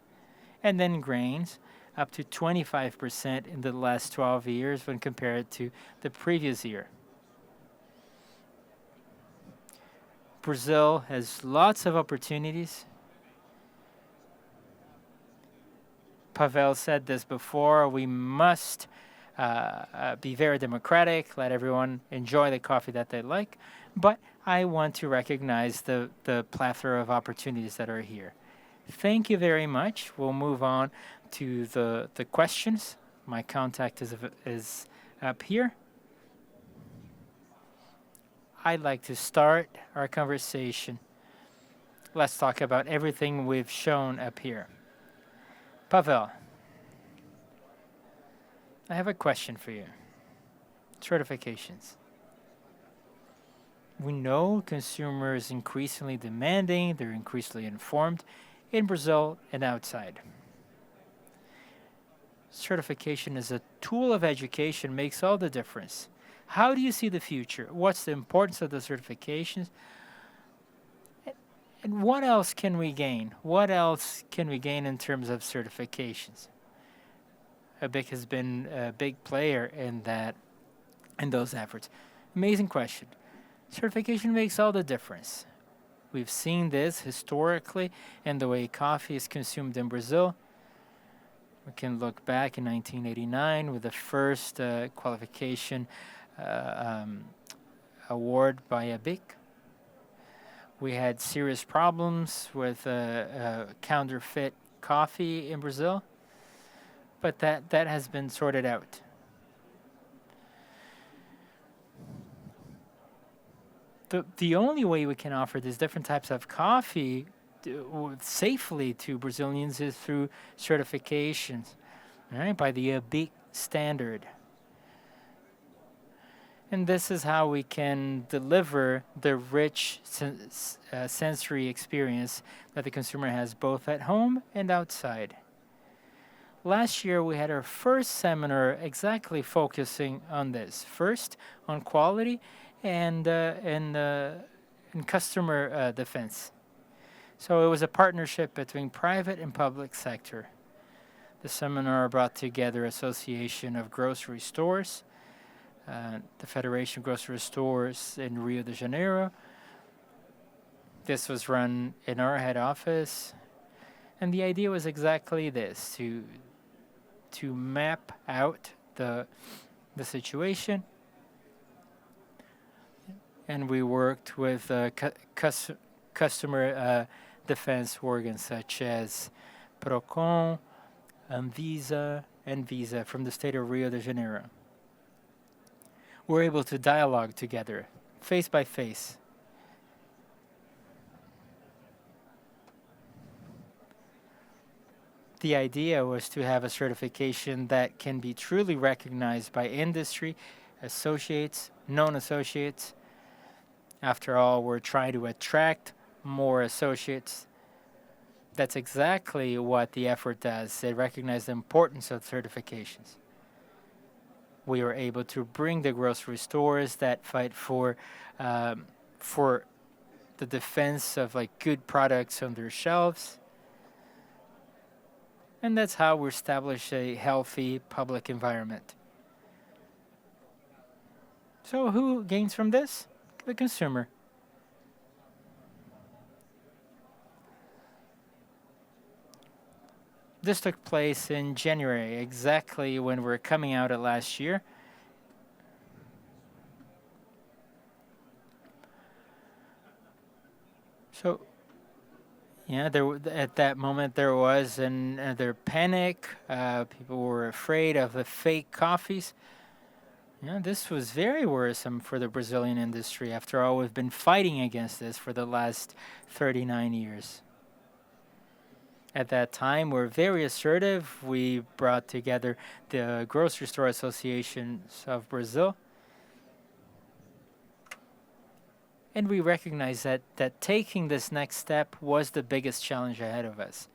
And then grains, up to 25% in the last 12 years when compared to the previous year. Brazil has lots of opportunities. Pavel said this before, we must be very democratic, let everyone enjoy the coffee that they like, but I want to recognize the plethora of opportunities that are here. Thank you very much. We'll move on to the questions. My contact is up here. I'd like to start our conversation. Let's talk about everything we've shown up here. Pavel, I have a question for you. Certifications. We know consumers increasingly demanding, they're increasingly informed in Brazil and outside. Certification as a tool of education makes all the difference. How do you see the future? What's the importance of the certifications? And what else can we gain? What else can we gain in terms of certifications? ABIC has been a big player in those efforts. Amazing question. Certification makes all the difference. We've seen this historically in the way coffee is consumed in Brazil. We can look back in 1989 with the first qualification award by ABIC. We had serious problems with counterfeit coffee in Brazil, but that has been sorted out. The only way we can offer these different types of coffee safely to Brazilians is through certifications, right, by the ABIC standard. And this is how we can deliver the rich sensory experience that the consumer has both at home and outside. Last year, we had our first seminar exactly focusing on this. First, on quality and customer defense. So it was a partnership between private and public sector. The seminar brought together Association of Grocery Stores, the Federation of Grocery Stores in Rio de Janeiro. This was run in our head office. And the idea was exactly this, to map out the situation. And we worked with customer defense organs such as Procon, Anvisa, and Visa from the state of Rio de Janeiro. We're able to dialogue together, face by face. The idea was to have a certification that can be truly recognized by industry, associates, known associates. After all, we're trying to attract more associates. That's exactly what the effort does. They recognize the importance of certifications. We were able to bring the grocery stores that fight for the defense of like good products on their shelves. And that's how we establish a healthy public environment. So who gains from this? The consumer. This took place in January, exactly when we were coming out of last year. So, yeah, at that moment there was another panic. People were afraid of the fake coffees. Yeah, this was very worrisome for the Brazilian industry. After all, we've been fighting against this for the last 39 years. At that time, we're very assertive. We brought together the Grocery Store Associations of Brazil. And we recognized that taking this next step was the biggest challenge ahead of us.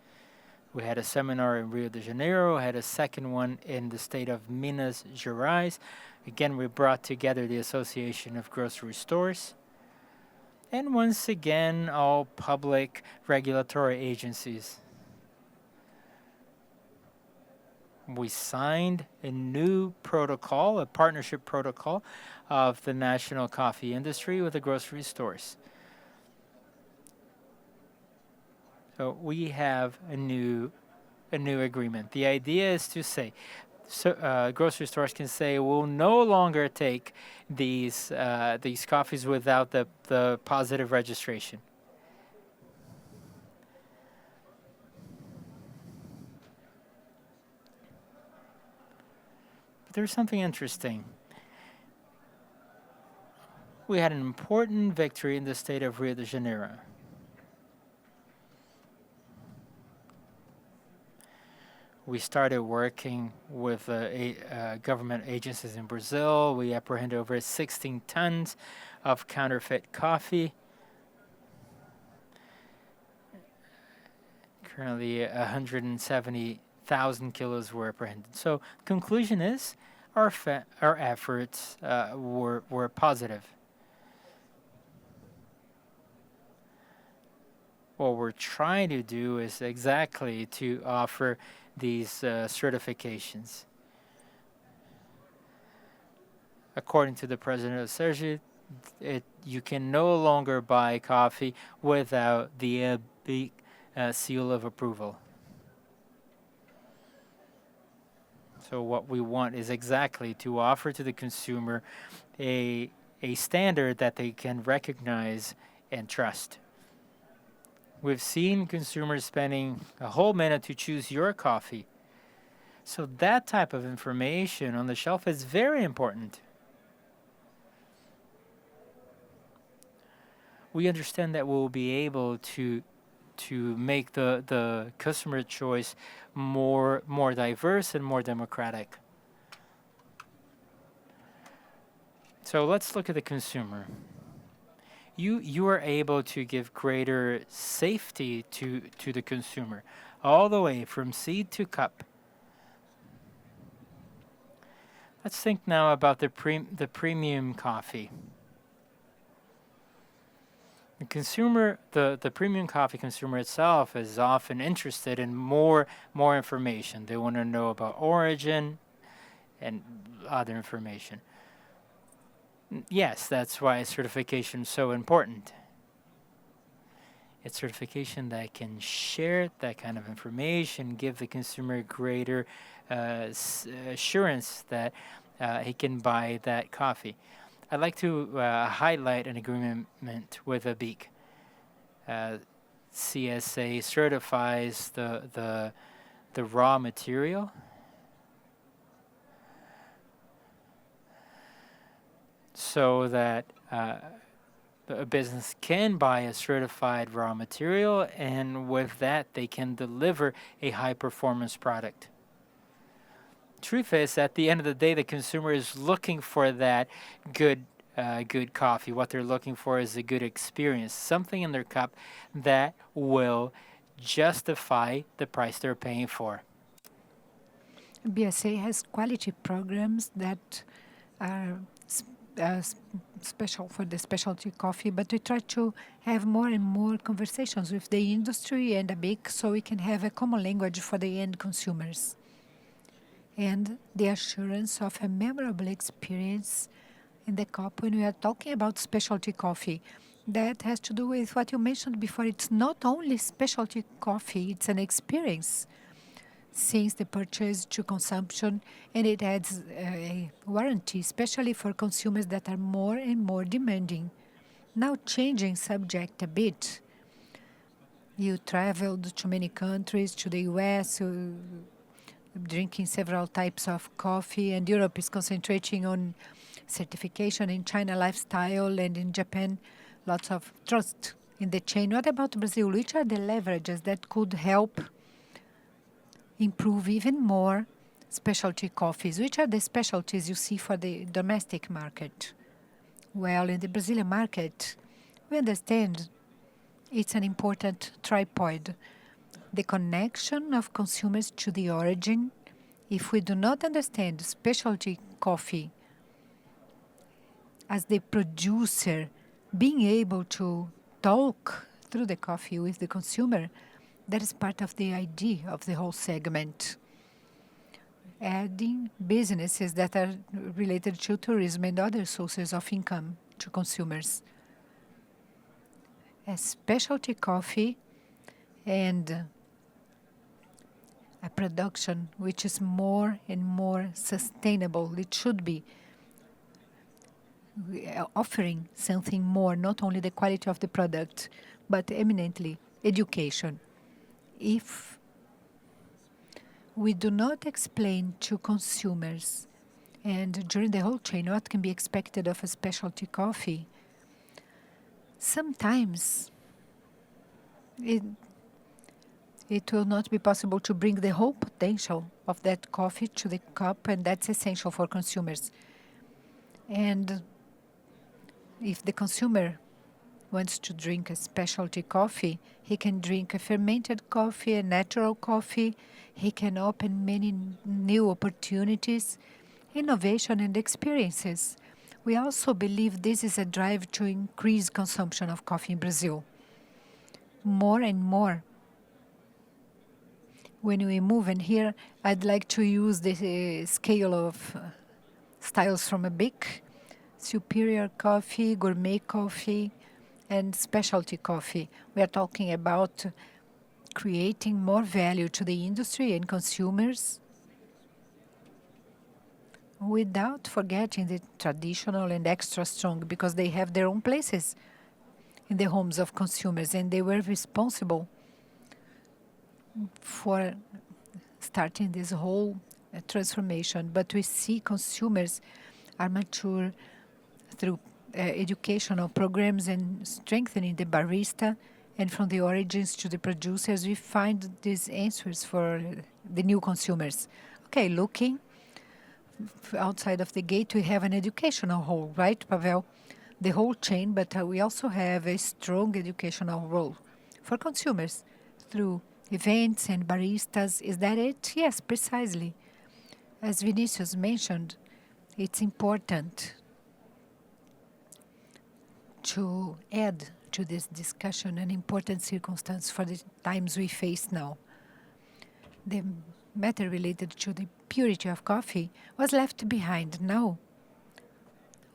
We had a seminar in Rio de Janeiro, had a second one in the state of Minas Gerais. Again, we brought together the Association of Grocery Stores. And once again, all public regulatory agencies. We signed a new protocol, a partnership protocol of the national coffee industry with the grocery stores. So we have a new agreement. The idea is to say, grocery stores can say, we'll no longer take these coffees without the positive registration. But there's something interesting. We had an important victory in the state of Rio de Janeiro. We started working with government agencies in Brazil. We apprehended over 16 tons of counterfeit coffee. Currently, 170,000 kilos were apprehended. So, conclusion is, our efforts were positive. What we're trying to do is exactly to offer these certifications. According to the president of Sergi, you can no longer buy coffee without the ABIC seal of approval. So what we want is exactly to offer to the consumer a standard that they can recognize and trust. We've seen consumers spending a whole minute to choose your coffee. So that type of information on the shelf is very important. We understand that we'll be able to make the customer choice more diverse and more democratic. So let's look at the consumer. You are able to give greater safety to the consumer, all the way from seed to cup. Let's think now about the premium coffee. The consumer, the premium coffee consumer itself is often interested in more information. They want to know about origin and other information. Yes, that's why certification is so important. It's certification that can share that kind of information, give the consumer greater assurance that he can buy that coffee. I'd like to highlight an agreement with ABIC. CSA certifies the raw material. So that a business can buy a certified raw material, and with that, they can deliver a high-performance product. Truth is, at the end of the day, the consumer is looking for that good coffee. What they're looking for is a good experience, something in their cup that will justify the price they're paying for. BSCA has quality programs that are special for the specialty coffee, but we try to have more and more conversations with the industry and ABIC so we can have a common language for the end consumers. And the assurance of a memorable experience in the cup when we are talking about specialty coffee. That has to do with what you mentioned before. It's not only specialty coffee, it's an experience since the purchase to consumption, and it adds a warranty, especially for consumers that are more and more demanding. Now, changing subject a bit, you traveled to many countries, to the US, drinking several types of coffee, and Europe is concentrating on certification, in China lifestyle, and in Japan lots of trust in the chain. What about Brazil? Which are the leverages that could help improve even more specialty coffees? Which are the specialties you see for the domestic market? Well, in the Brazilian market, we understand it's an important tripod. The connection of consumers to the origin. If we do not understand specialty coffee as the producer being able to talk through the coffee with the consumer, that is part of the idea of the whole segment. Adding businesses that are related to tourism and other sources of income to consumers. A specialty coffee and a production which is more and more sustainable. It should be offering something more, not only the quality of the product, but eminently education. If we do not explain to consumers and during the whole chain what can be expected of a specialty coffee, sometimes it will not be possible to bring the whole potential of that coffee to the cup, and that's essential for consumers. And if the consumer wants to drink a specialty coffee, he can drink a fermented coffee, a natural coffee. He can open many new opportunities, innovation and experiences. We also believe this is a drive to increase consumption of coffee in Brazil. More and more. When we move in here, I'd like to use the scale of styles from ABIC, superior coffee, gourmet coffee, and specialty coffee. We are talking about creating more value to the industry and consumers without forgetting the traditional and extra strong, because they have their own places in the homes of consumers, and they were responsible for starting this whole transformation. But we see consumers are mature through educational programs and strengthening the barista, and from the origins to the producers, we find these answers for the new consumers. Okay, looking outside of the gate, we have an educational role, right, Pavel? The whole chain, but we also have a strong educational role for consumers through events and baristas. Is that it? Yes, precisely. As Vinicius mentioned, it's important to add to this discussion an important circumstance for the times we face now. The matter related to the purity of coffee was left behind. Now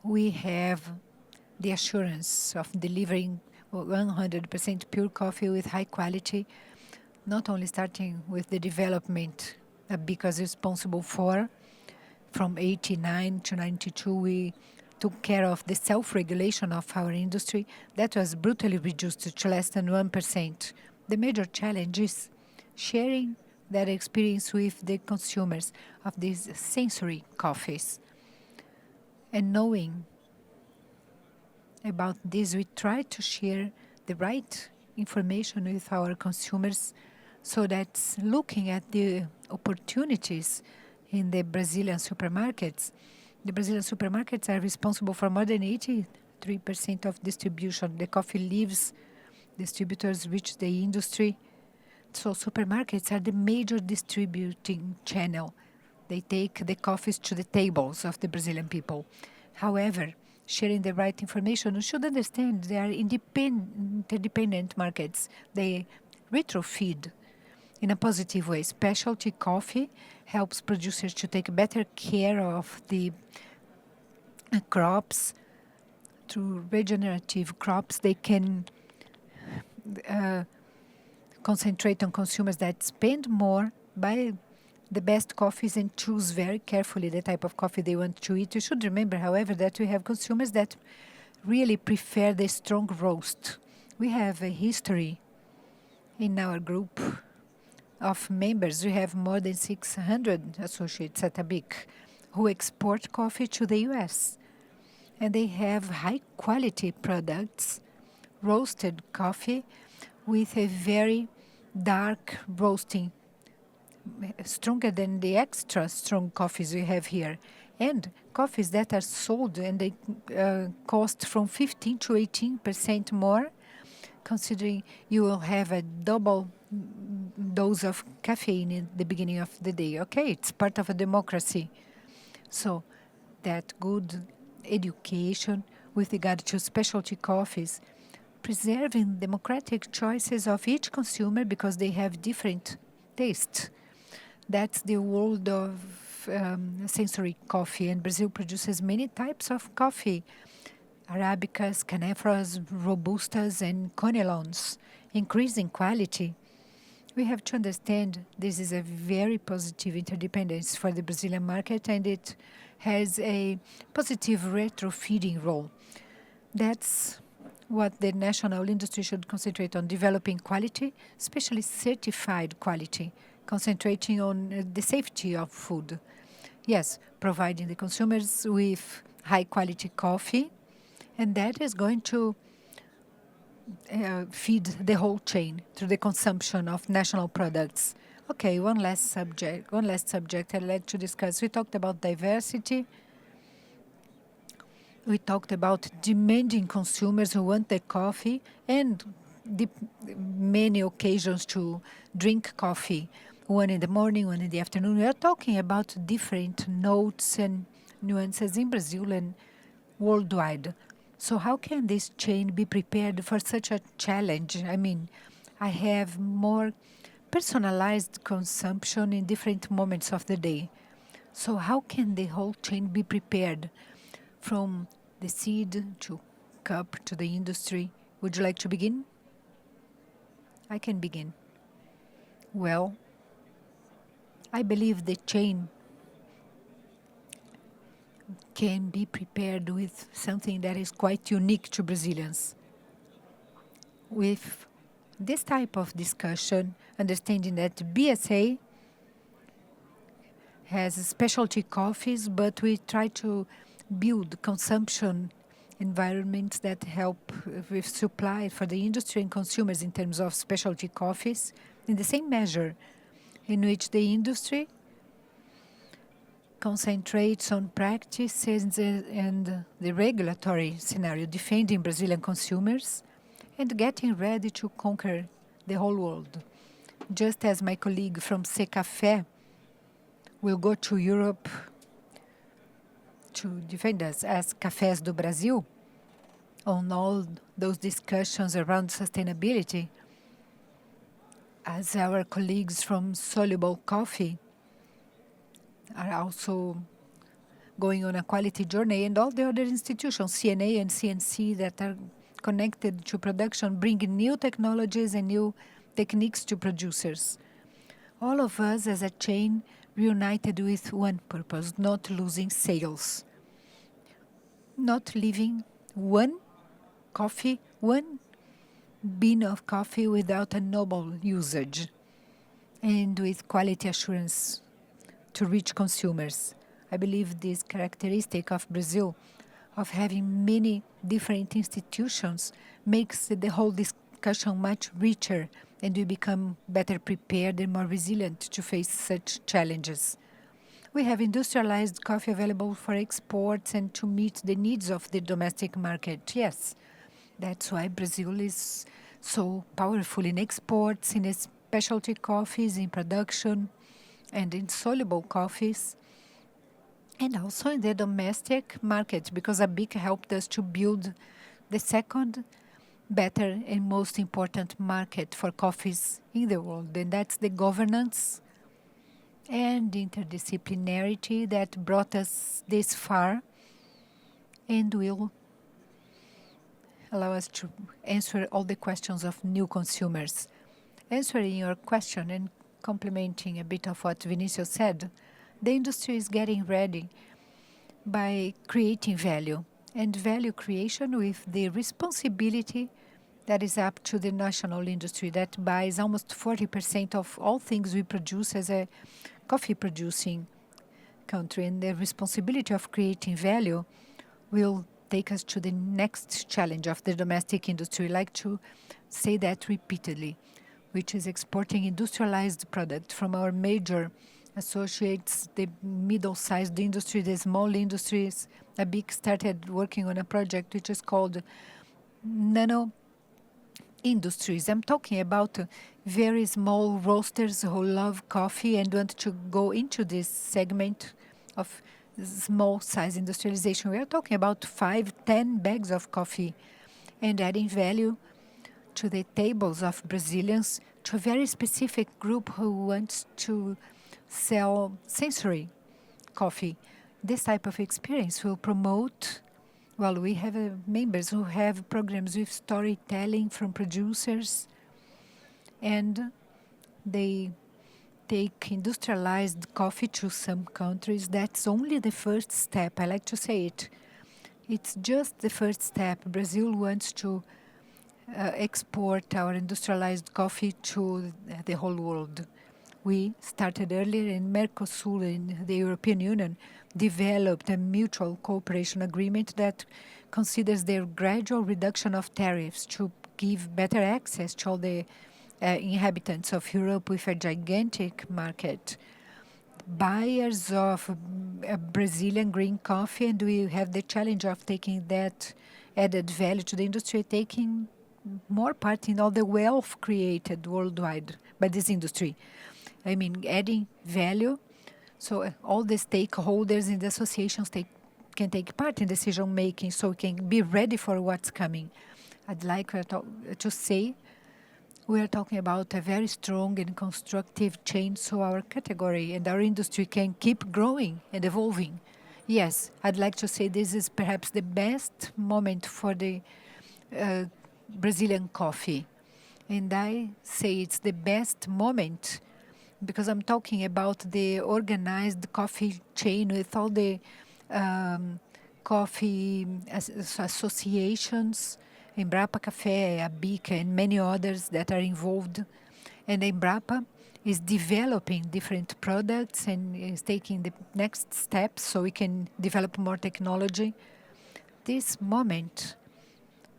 we have the assurance of delivering 100% pure coffee with high quality, not only starting with the development because responsible for. From 89 to 92, we took care of the self-regulation of our industry that was brutally reduced to less than 1%. The major challenge is sharing that experience with the consumers of these sensory coffees and knowing about this, we try to share the right information with our consumers so that looking at the opportunities in the Brazilian supermarkets, the Brazilian supermarkets are responsible for more than 83% of distribution. The coffee leaves distributors, reach the industry. So supermarkets are the major distributing channel. They take the coffees to the tables of the Brazilian people. However, sharing the right information, you should understand they are interdependent markets. They retrofeed in a positive way. Specialty coffee helps producers to take better care of the crops. Through regenerative crops, they can concentrate on consumers that spend more, buy the best coffees and choose very carefully the type of coffee they want to eat. You should remember, however, that we have consumers that really prefer the strong roast. We have a history in our group of members. We have more than 600 associates at ABIC who export coffee to the US. And they have high quality products, roasted coffee with a very dark roasting, stronger than the extra strong coffees we have here. And coffees that are sold and they cost from 15 to 18% more, considering you will have a double dose of caffeine in the beginning of the day. Okay, it's part of a democracy. So that good education with regard to specialty coffees, preserving democratic choices of each consumer because they have different tastes. That's the world of sensory coffee, and Brazil produces many types of coffee: Arabicas, Canefras, Robustas, and Conilons, increasing quality. We have to understand this is a very positive interdependence for the Brazilian market, and it has a positive retrofeeding role. That's what the national industry should concentrate on: developing quality, especially certified quality, concentrating on the safety of food. Yes, providing the consumers with high quality coffee, and that is going to feed the whole chain through the consumption of national products. Okay, one last subject I'd like to discuss. We talked about diversity. We talked about demanding consumers who want the coffee and the many occasions to drink coffee, one in the morning, one in the afternoon. We are talking about different notes and nuances in Brazil and worldwide. So how can this chain be prepared for such a challenge? I mean, I have more personalized consumption in different moments of the day. So how can the whole chain be prepared from the seed to cup to the industry? Would you like to begin? I can begin. Well, I believe the chain can be prepared with something that is quite unique to Brazilians. With this type of discussion, understanding that BSCA has specialty coffees, but we try to build consumption environments that help with supply for the industry and consumers in terms of specialty coffees, in the same measure in which the industry concentrates on practices and the regulatory scenario, defending Brazilian consumers and getting ready to conquer the whole world. Just as my colleague from Café will go to Europe to defend us as Cafés do Brasil on all those discussions around sustainability, as our colleagues from Soluble Coffee are also going on a quality journey, and all the other institutions, CNA and CNC, that are connected to production, bringing new technologies and new techniques to producers. All of us as a chain reunited with one purpose: not losing sales, not leaving one bean of coffee without a noble usage, and with quality assurance to reach consumers. I believe this characteristic of Brazil of having many different institutions makes the whole discussion much richer, and we become better prepared and more resilient to face such challenges. We have industrialized coffee available for exports and to meet the needs of the domestic market. Yes, that's why Brazil is so powerful in exports, in specialty coffees, in production, and in soluble coffees, and also in the domestic market, because ABIC helped us to build the second better and most important market for coffees in the world, and that's the governance and interdisciplinarity that brought us this far and will allow us to answer all the questions of new consumers. Answering your question and complementing a bit of what Vinicius said, the industry is getting ready by creating value, and value creation with the responsibility that is up to the national industry that buys almost 40% of all things we produce as a coffee producing country. And the responsibility of creating value will take us to the next challenge of the domestic industry. I like to say that repeatedly, which is exporting industrialized product from our major associates, the middle-sized industry, the small industries. ABIC started working on a project which is called Nano Industries. I'm talking about very small roasters who love coffee and want to go into this segment of small size industrialization. We are talking about 5-10 bags of coffee and adding value to the tables of Brazilians, to a very specific group who wants to sell sensory coffee. This type of experience will promote, well, we have members who have programs with storytelling from producers, and they take industrialized coffee to some countries. That's only the first step. I like to say it. It's just the first step. Brazil wants to export our industrialized coffee to the whole world. We started earlier in Mercosur, in the European Union, developed a mutual cooperation agreement that considers the gradual reduction of tariffs to give better access to all the inhabitants of Europe with a gigantic market. Buyers of Brazilian green coffee, and we have the challenge of taking that added value to the industry, taking more part in all the wealth created worldwide by this industry. I mean, adding value, so all the stakeholders in the associations can take part in decision making, so we can be ready for what's coming. I'd like to say we are talking about a very strong and constructive change so our category and our industry can keep growing and evolving. Yes, I'd like to say this is perhaps the best moment for the Brazilian coffee. And I say it's the best moment because I'm talking about the organized coffee chain with all the coffee associations, Embrapa Café, ABIC, and many others that are involved. And Embrapa is developing different products and is taking the next steps so we can develop more technology. This moment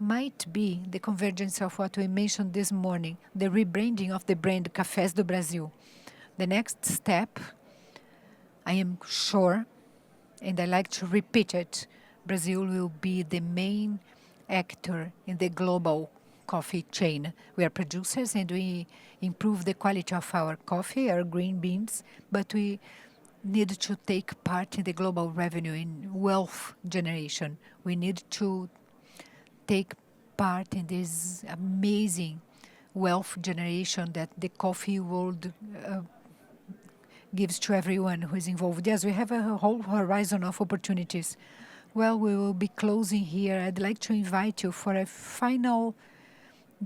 might be the convergence of what we mentioned this morning, the rebranding of the brand Cafés do Brasil. The next step, I am sure, and I like to repeat it, Brazil will be the main actor in the global coffee chain. We are producers and we improve the quality of our coffee, our green beans, but we need to take part in the global revenue, in wealth generation. We need to take part in this amazing wealth generation that the coffee world gives to everyone who is involved. Yes, we have a whole horizon of opportunities. Well, we will be closing here. I'd like to invite you for a final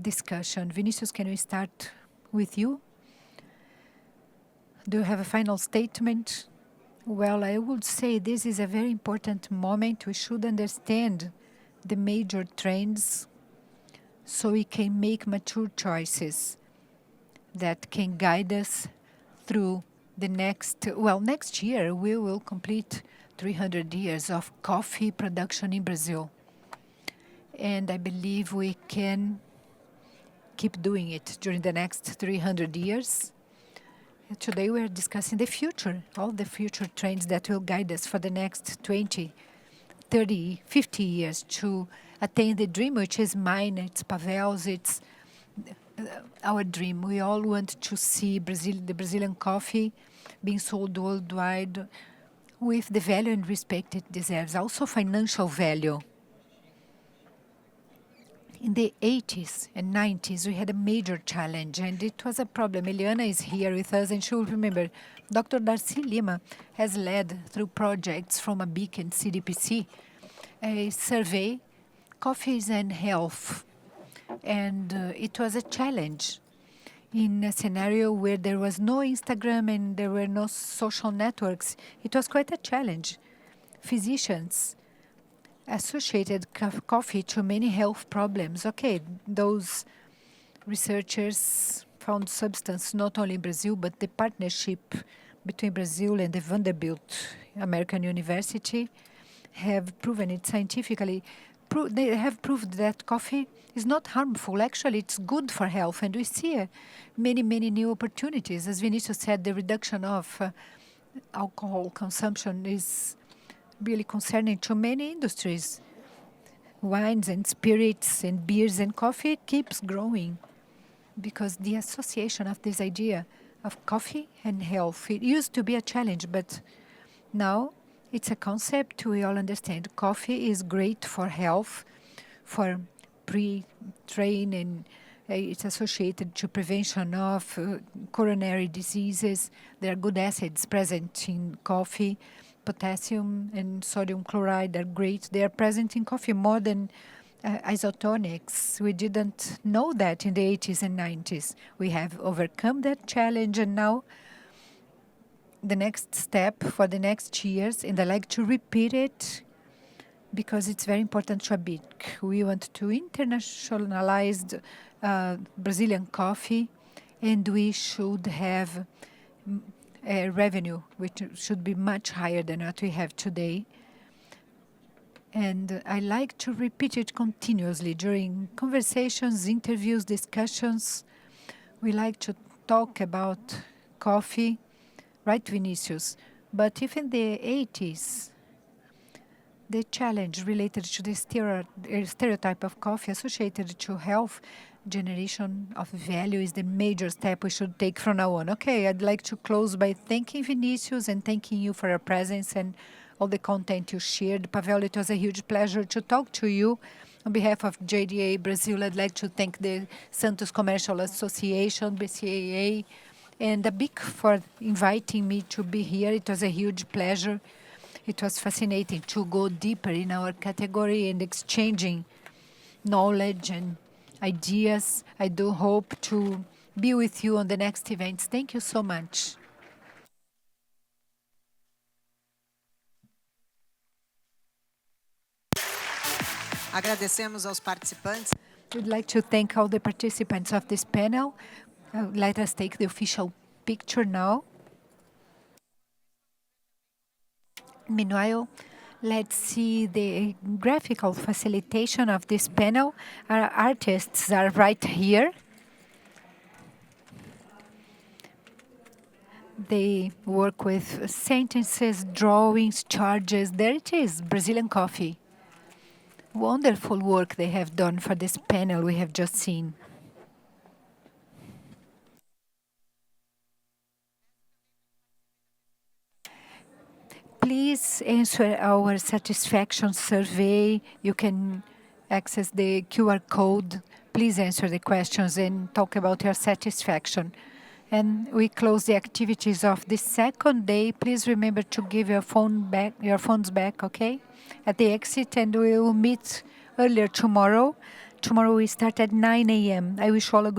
discussion. Vinicius, can we start with you? Do you have a final statement? Well, I would say this is a very important moment. We should understand the major trends so we can make mature choices that can guide us through next year we will complete 300 years of coffee production in Brazil. And I believe we can keep doing it during the next 300 years. Today we are discussing the future, all the future trends that will guide us for the next 20, 30, 50 years to attain the dream, which is mine, it's Pavel's, it's our dream. We all want to see the Brazilian coffee being sold worldwide with the value and respect it deserves, also financial value. In the 80s and 90s, we had a major challenge, and it was a problem. Eliana is here with us, and she will remember. Dr. Darcy Lima has led, through projects from ABIC and CDPC, a survey, Coffees and Health. And it was a challenge in a scenario where there was no Instagram and there were no social networks. It was quite a challenge. Physicians associated coffee to many health problems. Okay, those researchers found substance not only in Brazil, but the partnership between Brazil and the Vanderbilt American University have proven it scientifically. They have proved that coffee is not harmful. Actually, it's good for health, and we see many, many new opportunities. As Vinicius said, the reduction of alcohol consumption is really concerning to many industries. Wines and spirits and beers and coffee keeps growing because the association of this idea of coffee and health, it used to be a challenge, but now it's a concept we all understand. Coffee is great for health, for pre-train, and it's associated to prevention of coronary diseases. There are good acids present in coffee. Potassium and sodium chloride are great. They are present in coffee more than isotonics. We didn't know that in the 80s and 90s. We have overcome that challenge, and now the next step for the next years, and I like to repeat it because it's very important to ABIC. We want to internationalize Brazilian coffee, and we should have a revenue which should be much higher than what we have today. And I like to repeat it continuously during conversations, interviews, discussions. We like to talk about coffee, right, Vinicius? But if in the 80s, the challenge related to the stereotype of coffee associated to health, generation of value is the major step we should take from now on. Okay, I'd like to close by thanking Vinicius and thanking you for your presence and all the content you shared. Pavel, it was a huge pleasure to talk to you. On behalf of JDE Brazil, I'd like to thank the Santos Commercial Association, BSCA, and ABIC for inviting me to be here. It was a huge pleasure. It was fascinating to go deeper in our category and exchanging knowledge and ideas. I do hope to be with you on the next events. Thank you so much. Agradecemos aos participantes. We'd like to thank all the participants of this panel. Let us take the official picture now. Meanwhile, let's see the graphical facilitation of this panel. Our artists are right here. They work with sentences, drawings, charges. There it is, Brazilian coffee. Wonderful work they have done for this panel we have just seen. Please answer our satisfaction survey. You can access the QR code. Please answer the questions and talk about your satisfaction. And we close the activities of the second day. Please remember to give your phones back, okay? At the exit, and we will meet earlier tomorrow. Tomorrow we start at 9 a.m. I wish you all a good